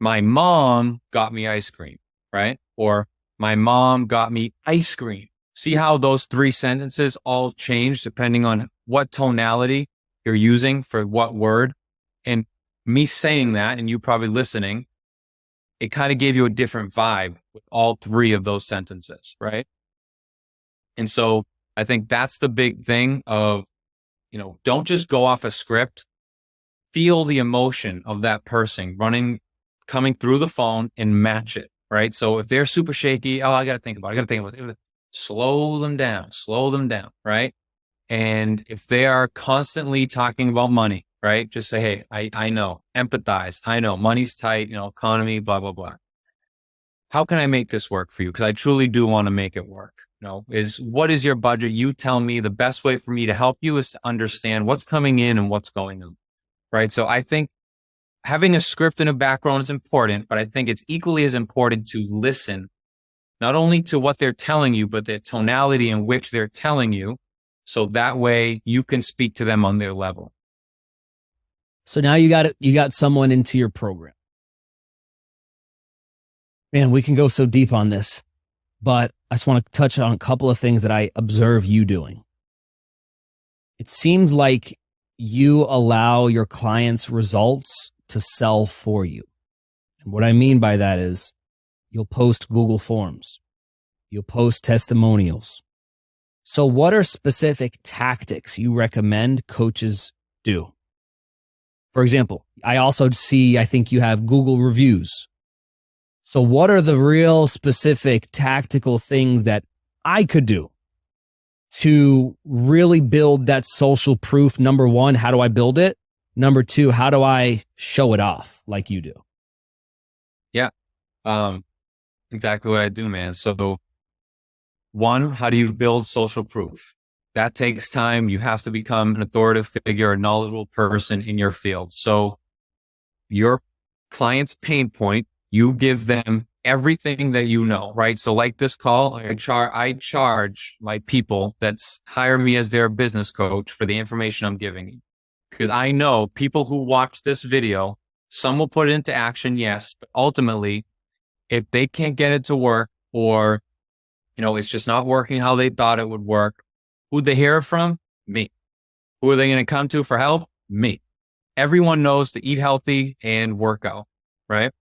Speaker 2: my mom got me ice cream. Right. Or my mom got me ice cream. See how those three sentences all change depending on what tonality you're using for what word. And me saying that, and you probably listening, it kind of gave you a different vibe with all three of those sentences, right? And so I think that's the big thing of, don't just go off a script. Feel the emotion of that person coming through the phone and match it, right? So if they're super shaky, I got to think about it. Slow them down, right? And if they are constantly talking about money, right? Just say, hey, I know, empathize. I know money's tight, economy, blah, blah, blah. How can I make this work for you? Because I truly do want to make it work. is what is your budget? You tell me. The best way for me to help you is to understand what's coming in and what's going on, right? So I think having a script and a background is important, but I think it's equally as important to listen, not only to what they're telling you, but the tonality in which they're telling you. So that way you can speak to them on their level.
Speaker 1: So now you got someone into your program. Man, we can go so deep on this, but I just want to touch on a couple of things that I observe you doing. It seems like you allow your clients' results to sell for you. And what I mean by that is you'll post Google Forms. You'll post testimonials. So what are specific tactics you recommend coaches do? For example, I think you have Google reviews. So what are the real specific tactical things that I could do to really build that social proof? Number one, how do I build it? Number two, how do I show it off like you do?
Speaker 2: Yeah, exactly what I do, man. So one, how do you build social proof? That takes time. You have to become an authoritative figure, a knowledgeable person in your field. So your client's pain point, you give them everything that you know, right? So like this call, I charge my people that hire me as their business coach for the information I'm giving you. Because I know people who watch this video, some will put it into action, yes, but ultimately, if they can't get it to work, or it's just not working how they thought it would work, who'd they hear it from? Me. Who are they going to come to for help? Me. Everyone knows to eat healthy and work out, right?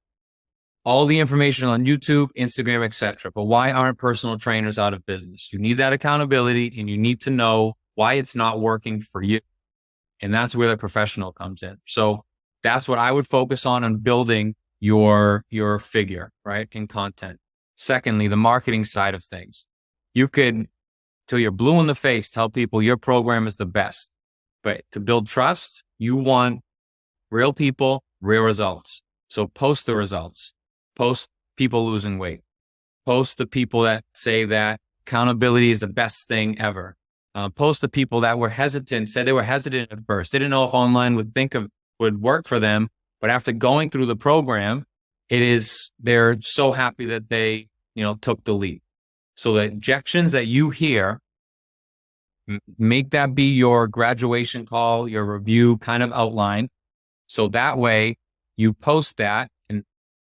Speaker 2: All the information on YouTube, Instagram, etc. But why aren't personal trainers out of business? You need that accountability, and you need to know why it's not working for you. And that's where the professional comes in. So that's what I would focus on building your figure, right, in content. Secondly, the marketing side of things. You could, till you're blue in the face, tell people your program is the best. But to build trust, you want real people, real results. So post the results. Post people losing weight. Post the people that say that accountability is the best thing ever. Post the people that were hesitant, said they were hesitant at first. They didn't know if online would work for them. But after going through the program, they're so happy that they, took the leap. So the objections that you hear, make that be your graduation call, your review kind of outline. So that way you post that, and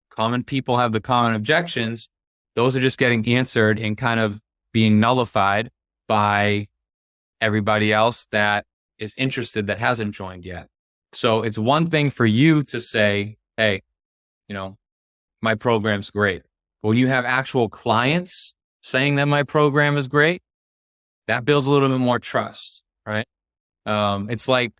Speaker 2: common people have the common objections. Those are just getting answered and kind of being nullified by everybody else that is interested that hasn't joined yet. So it's one thing for you to say, hey, my program's great. But when you have actual clients saying that my program is great, that builds a little bit more trust, right? It's like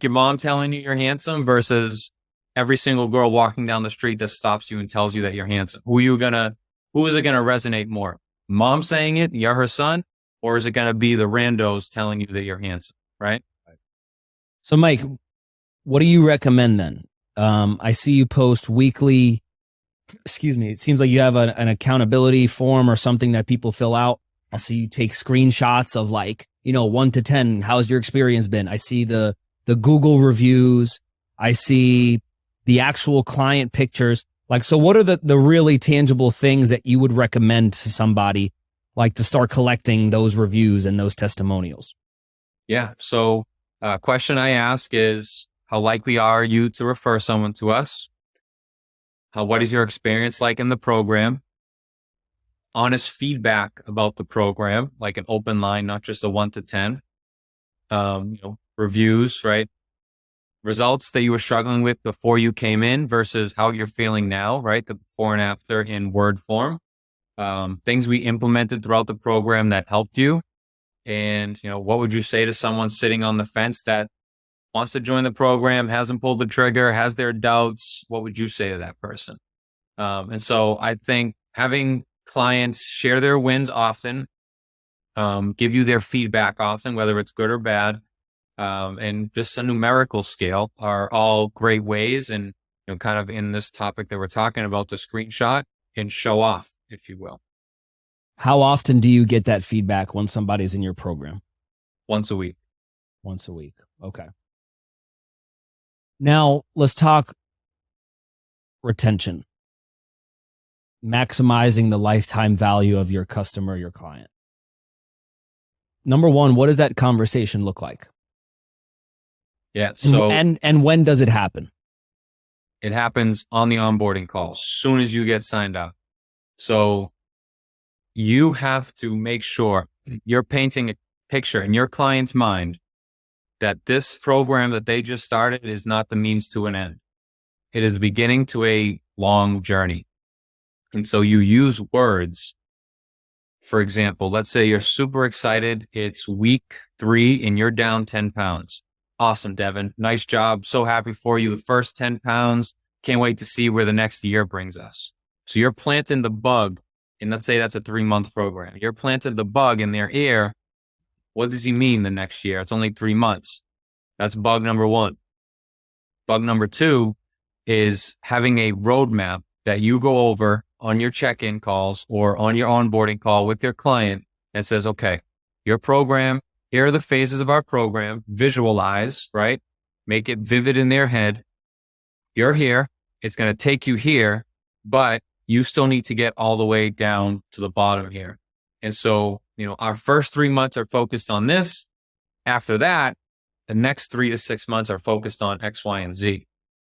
Speaker 2: your mom telling you you're handsome versus every single girl walking down the street that stops you and tells you that you're handsome. Who is it gonna resonate more? Mom saying it, you're her son, or is it gonna be the randos telling you that you're handsome, right?
Speaker 1: So Mike, what do you recommend then? I see you post weekly. It seems like you have an accountability form or something that people fill out. I see you take screenshots of 1 to 10. How's your experience been? I see the Google reviews. I see the actual client pictures. So what are the really tangible things that you would recommend to somebody to start collecting those reviews and those testimonials?
Speaker 2: Yeah. So question I ask is, how likely are you to refer someone to us? What is your experience like in the program? Honest feedback about the program, like an open line, not just a 1 to 10. Reviews, right? Results that you were struggling with before you came in versus how you're feeling now, right? The before and after in word form. Things we implemented throughout the program that helped you. And, what would you say to someone sitting on the fence that wants to join the program, hasn't pulled the trigger, has their doubts? What would you say to that person? And so I think having clients share their wins often, give you their feedback often, whether it's good or bad, and just a numerical scale are all great ways. And, kind of in this topic that we're talking about, the screenshot and show off, if you will.
Speaker 1: How often do you get that feedback when somebody's in your program?
Speaker 2: Once a week.
Speaker 1: Once a week. Okay. Now let's talk retention, maximizing the lifetime value of your customer, your client. Number one, what does that conversation look like?
Speaker 2: Yeah. So
Speaker 1: and when does it happen?
Speaker 2: it happens on the onboarding call, as soon as you get signed up. So you have to make sure you're painting a picture in your client's mind that this program that they just started is not the means to an end. It is the beginning to a long journey. And so you use words. For example, let's say you're super excited. It's week 3 and you're down 10 pounds. Awesome, Devin. Nice job. So happy for you. The first 10 pounds. Can't wait to see where the next year brings us. So you're planting the bug. And let's say that's a 3-month program. You're planting the bug in their ear. What does he mean the next year? It's only 3 months. That's bug number 1. Bug number 2 is having a roadmap that you go over on your check-in calls or on your onboarding call with your client that says, okay, your program, here are the phases of our program, visualize, right? Make it vivid in their head. You're here. It's going to take you here, but you still need to get all the way down to the bottom here. And so, our first 3 months are focused on this. After that, the next 3 to 6 months are focused on X, Y, and Z.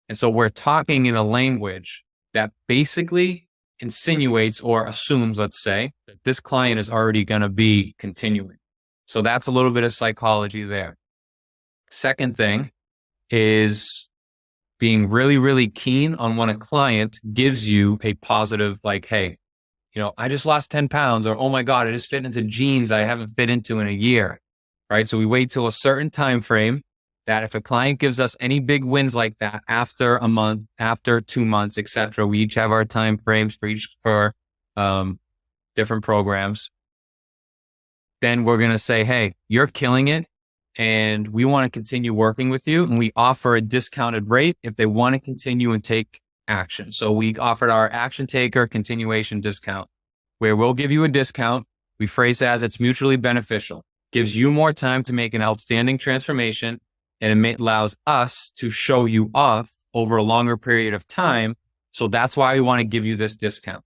Speaker 2: And so we're talking in a language that basically insinuates or assumes, let's say, that this client is already going to be continuing. So that's a little bit of psychology there. Second thing is being really, really keen on when a client gives you a positive, like, hey, I just lost 10 pounds, or, oh my God, I just fit into jeans I haven't fit into in a year, right? So we wait till a certain time frame that if a client gives us any big wins like that after a month, after 2 months, etc., we each have our time frames for different programs. Then we're going to say, hey, you're killing it and we want to continue working with you. And we offer a discounted rate if they want to continue and take action. So we offered our action taker continuation discount, where we'll give you a discount. We phrase it as it's mutually beneficial, gives you more time to make an outstanding transformation, and it allows us to show you off over a longer period of time. So that's why we want to give you this discount,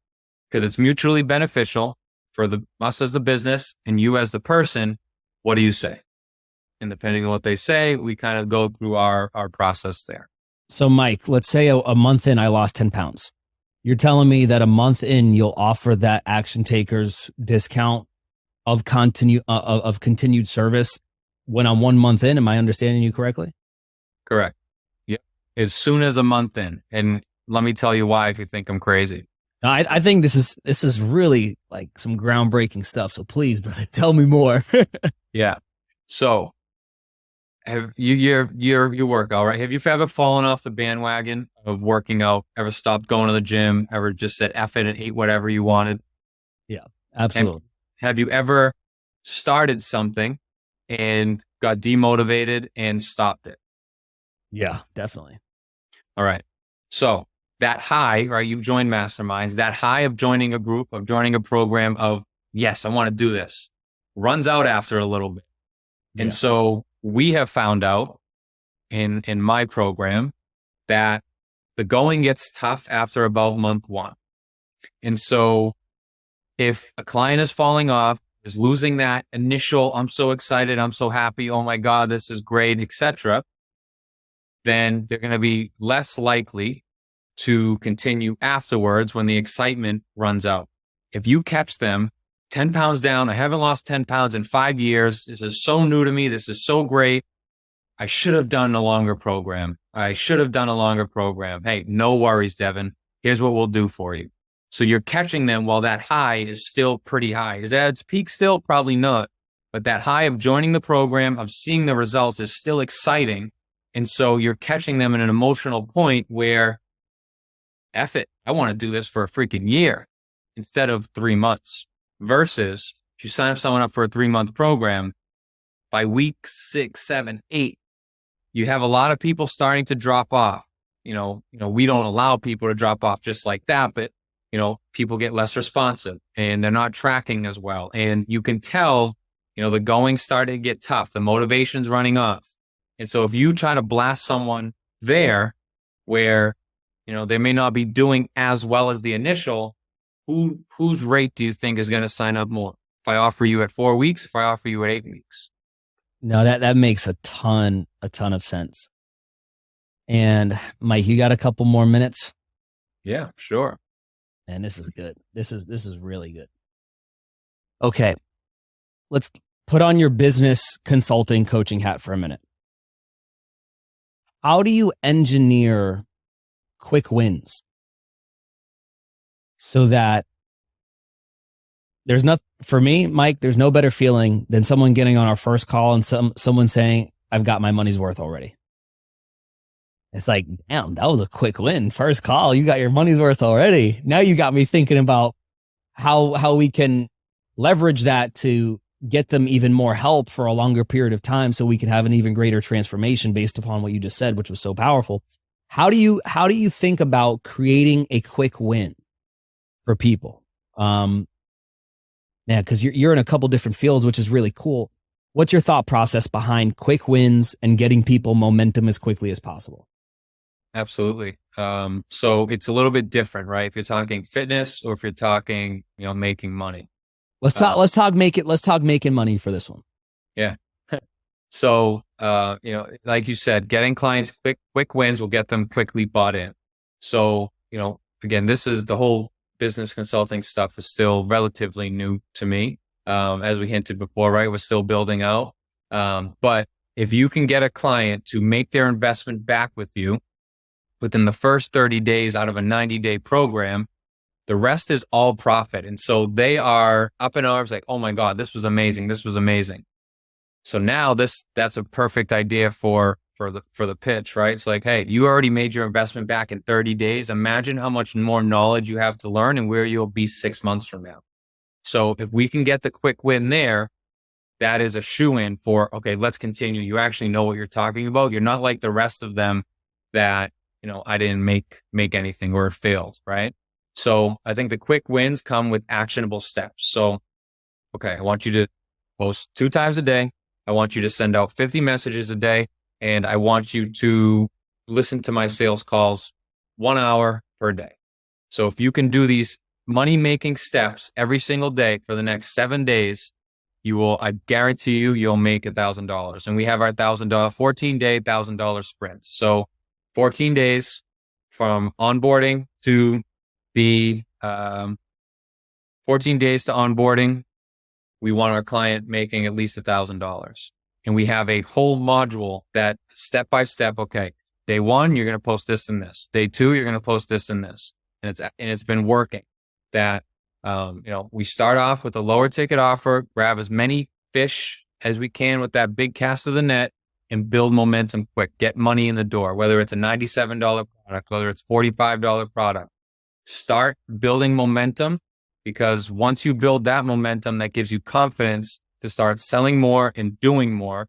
Speaker 2: because it's mutually beneficial for us as the business and you as the person. What do you say? And depending on what they say, we kind of go through our process there.
Speaker 1: So Mike, let's say a month in, I lost 10 pounds. You're telling me that a month in, you'll offer that action takers discount of continued service when I'm 1 month in. Am I understanding you correctly?
Speaker 2: Correct. Yeah. As soon as a month in. And let me tell you why, if you think I'm crazy.
Speaker 1: I think this is really like some groundbreaking stuff. So please, brother, tell me more.
Speaker 2: Yeah. So have you work out, right? Have you ever fallen off the bandwagon of working out? Ever stopped going to the gym? Ever just said F it and ate whatever you wanted?
Speaker 1: Yeah, absolutely.
Speaker 2: Have you ever started something and got demotivated and stopped it?
Speaker 1: Yeah, definitely.
Speaker 2: All right. So that high, right? You've joined masterminds, that high of joining a group, of joining a program of, yes, I want to do this, runs out after a little bit. And so we have found out in my program that the going gets tough after about month 1. And so if a client is falling off, is losing that initial, I'm so excited, I'm so happy, oh my God, this is great, etc., then they're going to be less likely to continue afterwards when the excitement runs out. If you catch them 10 pounds down, I haven't lost 10 pounds in 5 years. This is so new to me. This is so great. I should have done a longer program. Hey, no worries, Devin. Here's what we'll do for you. So you're catching them while that high is still pretty high. Is that its peak still? Probably not. But that high of joining the program, of seeing the results is still exciting. And so you're catching them at an emotional point where, F it, I want to do this for a freaking year instead of 3 months. Versus if you sign someone up for a 3-month program, by week 6, 7, 8, you have a lot of people starting to drop off. We don't allow people to drop off just like that, but people get less responsive and they're not tracking as well. And you can tell, the going started to get tough. The motivation's running off. And so if you try to blast someone there where, they may not be doing as well as the initial, whose rate do you think is going to sign up more? If I offer you at 4 weeks, if I offer you at 8 weeks?
Speaker 1: No, that makes a ton of sense. And Mike, you got a couple more minutes?
Speaker 2: Yeah, sure.
Speaker 1: And this is good. This is really good. Okay. Let's put on your business consulting coaching hat for a minute. How do you engineer quick wins so that for me, Mike, there's no better feeling than someone getting on our first call and someone saying, I've got my money's worth already. It's like, damn, that was a quick win. First call, you got your money's worth already. Now you got me thinking about how we can leverage that to get them even more help for a longer period of time so we can have an even greater transformation based upon what you just said, which was so powerful. How do you think about creating a quick win for people? Because you're in a couple different fields, which is really cool. What's your thought process behind quick wins and getting people momentum as quickly as possible?
Speaker 2: Absolutely. So it's a little bit different, right? If you're talking fitness or if you're talking, making money.
Speaker 1: Let's talk making money for this one.
Speaker 2: Yeah. So, like you said, getting clients quick wins will get them quickly bought in. So, again, this is the whole business consulting stuff is still relatively new to me. As we hinted before, right? We're still building out. But if you can get a client to make their investment back with you within the first 30 days out of a 90-day program, the rest is all profit. And so they are up in arms like, oh my God, this was amazing. This was amazing. So now that's a perfect idea for the pitch, right? It's like, hey, you already made your investment back in 30 days. Imagine how much more knowledge you have to learn and where you'll be 6 months from now. So if we can get the quick win there, that is a shoe-in for, okay, let's continue. You actually know what you're talking about. You're not like the rest of them that, I didn't make anything or it failed, right? So I think the quick wins come with actionable steps. So, okay, I want you to post 2 times a day. I want you to send out 50 messages a day. And I want you to listen to my sales calls 1 hour per day. So if you can do these money-making steps every single day for the next 7 days, I guarantee you'll make $1,000. And we have our $1,000, 14-day $1,000 sprint. So 14 days from onboarding to the 14 days to onboarding, we want our client making at least $1,000. And we have a whole module that step by step, okay, day 1, you're going to post this and this. Day 2, you're going to post this and this. And it's been working. That, we start off with a lower ticket offer, grab as many fish as we can with that big cast of the net and build momentum quick, get money in the door, whether it's a $97 product, whether it's $45 product. Start building momentum, because once you build that momentum, that gives you confidence to start selling more and doing more.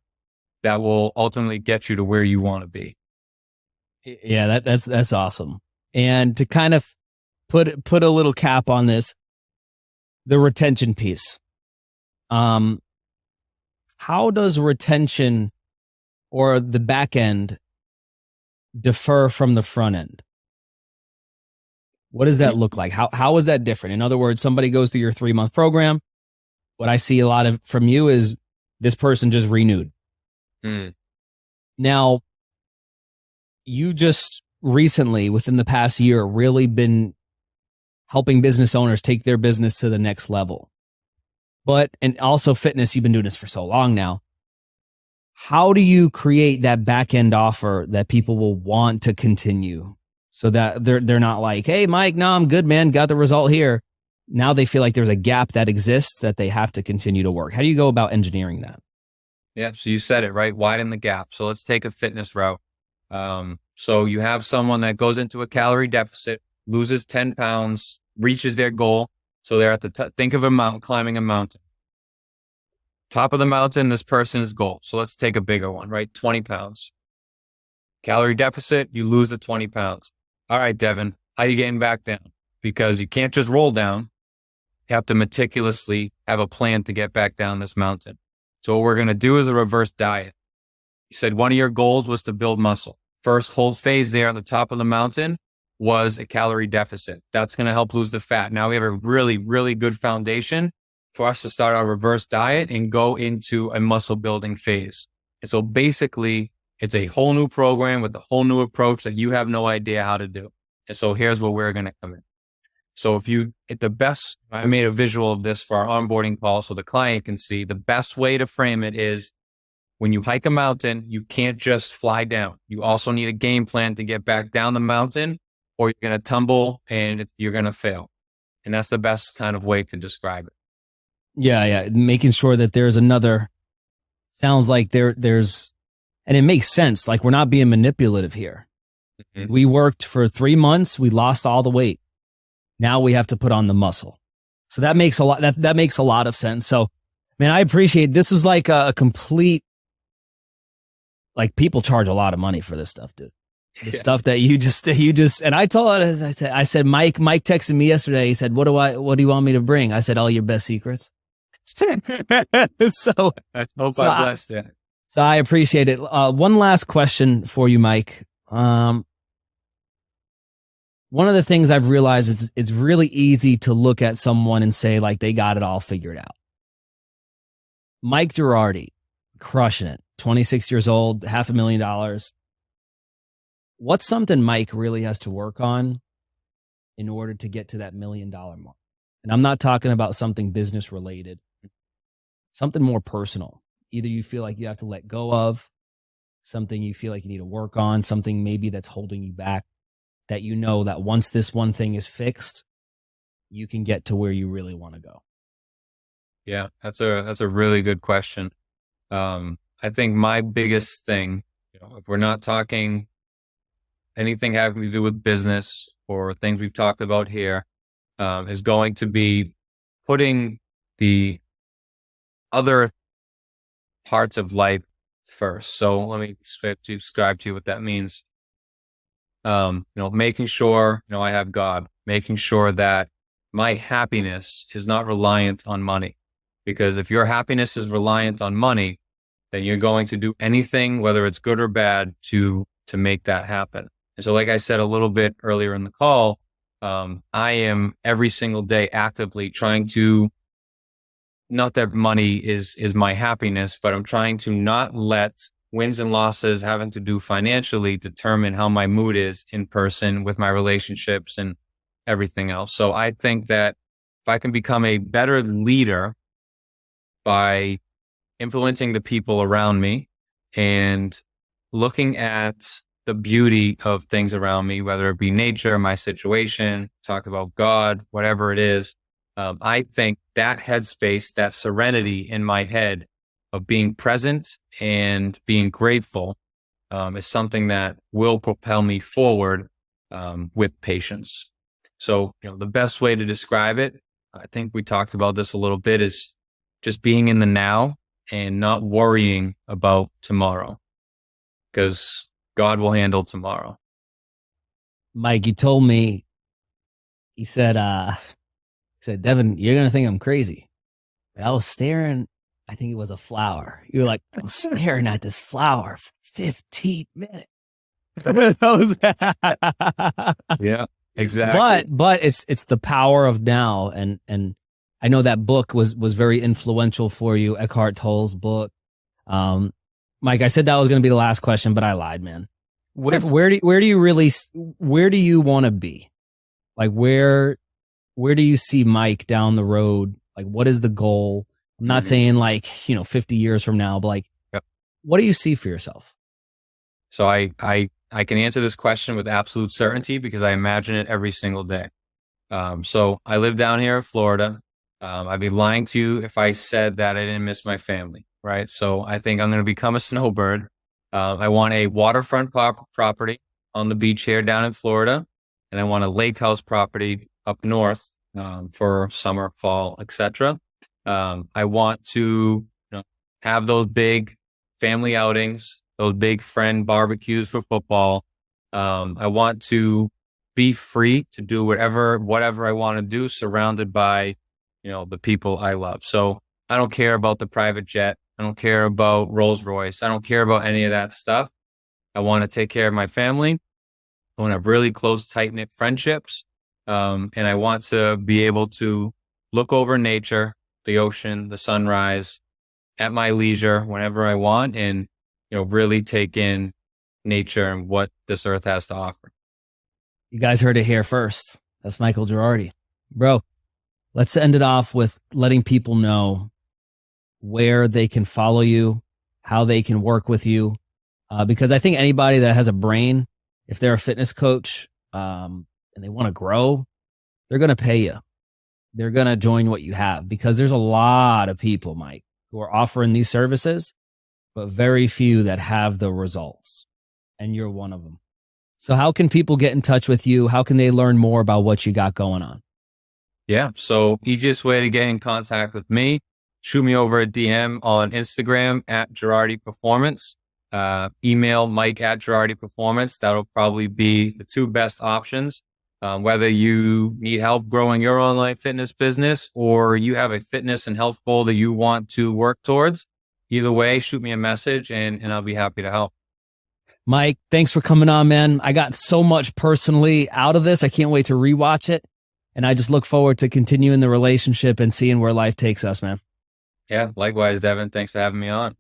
Speaker 2: That will ultimately get you to where you want to be.
Speaker 1: Yeah, that's awesome. And to kind of put a little cap on this, the retention piece. How does retention or the back end differ from the front end? What does that look like? How is that different? In other words, somebody goes through your 3-month program. What I see a lot of from you is this person just renewed. Now, you just recently, within the past year, really been helping business owners take their business to the next level. And also fitness, you've been doing this for so long now. How do you create that back end offer that people will want to continue so that they're not like, hey, Mike, no, I'm good, man. Got the result here. Now they feel like there's a gap that exists that they have to continue to work. How do you go about engineering that?
Speaker 2: Yeah. So you said it, right? Widen the gap. So let's take a fitness route. So you have someone that goes into a calorie deficit, loses 10 pounds, reaches their goal. So they're at the think of a mountain, climbing a mountain. Top of the mountain, this person's goal. So let's take a bigger one, right? 20 pounds. Calorie deficit, you lose the 20 pounds. All right, Devin, how are you getting back down? because you can't just roll down. You have to meticulously have a plan to get back down this mountain. So what we're going to do is a reverse diet. You said one of your goals was to build muscle. First whole phase there on the top of the mountain was a calorie deficit. That's going to help lose the fat. Now we have a really, really good foundation for us to start our reverse diet and go into a muscle building phase. And so basically, it's a whole new program with a whole new approach that you have no idea how to do. And so here's where we're going to come in. So I made a visual of this for our onboarding call so the client can see. The best way to frame it is when you hike a mountain, you can't just fly down. You also need a game plan to get back down the mountain, or you're going to tumble and you're going to fail. And that's the best kind of way to describe it.
Speaker 1: Yeah. Making sure that there's another, sounds like there's, and it makes sense. Like, we're not being manipulative here. Mm-hmm. We worked for 3 months. We lost all the weight. Now we have to put on the muscle. So that makes a lot, that makes a lot of sense. So, man, I appreciate, this is like a complete, like, people charge a lot of money for this stuff, dude. The stuff that you just, and I told her, I said, Mike texted me yesterday. He said, what do you want me to bring? I said, all your best secrets. So I blessed it. So I appreciate it. One last question for you, Mike. One of the things I've realized is it's really easy to look at someone and say, like, they got it all figured out. Mike Gerardi, crushing it. 26 years old, $500,000. What's something Mike really has to work on in order to get to that $1 million mark? And I'm not talking about something business related, something more personal. Either you feel like you have to let go of, something you feel like you need to work on, something maybe that's holding you back, that you know that once this one thing is fixed, you can get to where you really want to go.
Speaker 2: Yeah, that's a really good question. I think my biggest thing, if we're not talking anything having to do with business or things we've talked about here, is going to be putting the other parts of life first. So let me describe to you what that means. Making sure, I have God, making sure that my happiness is not reliant on money. Because if your happiness is reliant on money, then you're going to do anything, whether it's good or bad, to make that happen. And so, like I said a little bit earlier in the call, I am every single day actively trying to, not that money is my happiness, but I'm trying to not let wins and losses having to do financially determine how my mood is in person with my relationships and everything else. So I think that if I can become a better leader by influencing the people around me and looking at the beauty of things around me, whether it be nature, my situation, talk about God, whatever it is, I think that headspace, that serenity in my head of being present and being grateful is something that will propel me forward with patience. So, the best way to describe it, I think we talked about this a little bit, is just being in the now and not worrying about tomorrow, because God will handle tomorrow.
Speaker 1: Mike, you told me, he said, Devin, you're going to think I'm crazy. I was staring, I think it was a flower. You were like, I was staring at this flower for 15 minutes.
Speaker 2: Yeah, exactly.
Speaker 1: But it's the power of now. And I know that book was very influential for you, Eckhart Tolle's book. Mike, I said that was going to be the last question, but I lied, man. Where do you want to be? Like, where do you see Mike down the road? Like, what is the goal? I'm not saying like, 50 years from now, but like, what do you see for yourself?
Speaker 2: So I can answer this question with absolute certainty because I imagine it every single day. So I live down here in Florida. I'd be lying to you if I said that I didn't miss my family, right? So I think I'm going to become a snowbird. I want a waterfront property on the beach here down in Florida, and I want a lake house property up north for summer, fall, etc. I want to have those big family outings, those big friend barbecues for football. I want to be free to do whatever I want to do, surrounded by, the people I love. So I don't care about the private jet. I don't care about Rolls Royce. I don't care about any of that stuff. I want to take care of my family. I want to have really close, tight-knit friendships. And I want to be able to look over nature, the ocean, the sunrise at my leisure whenever I want, and, really take in nature and what this earth has to offer.
Speaker 1: You guys heard it here first. That's Michael Gerardi. Bro, let's end it off with letting people know where they can follow you, how they can work with you. Because I think anybody that has a brain, if they're a fitness coach and they want to grow, they're going to pay you. They're going to join what you have, because there's a lot of people, Mike, who are offering these services, but very few that have the results. And you're one of them. So how can people get in touch with you? How can they learn more about what you got going on?
Speaker 2: Yeah. So easiest way to get in contact with me, shoot me over a DM on Instagram at Gerardi Performance. Email Mike at Gerardi Performance. That'll probably be the two best options. Whether you need help growing your online fitness business, or you have a fitness and health goal that you want to work towards, either way, shoot me a message and I'll be happy to help.
Speaker 1: Mike, thanks for coming on, man. I got so much personally out of this. I can't wait to rewatch it. And I just look forward to continuing the relationship and seeing where life takes us, man.
Speaker 2: Yeah, likewise, Devin. Thanks for having me on.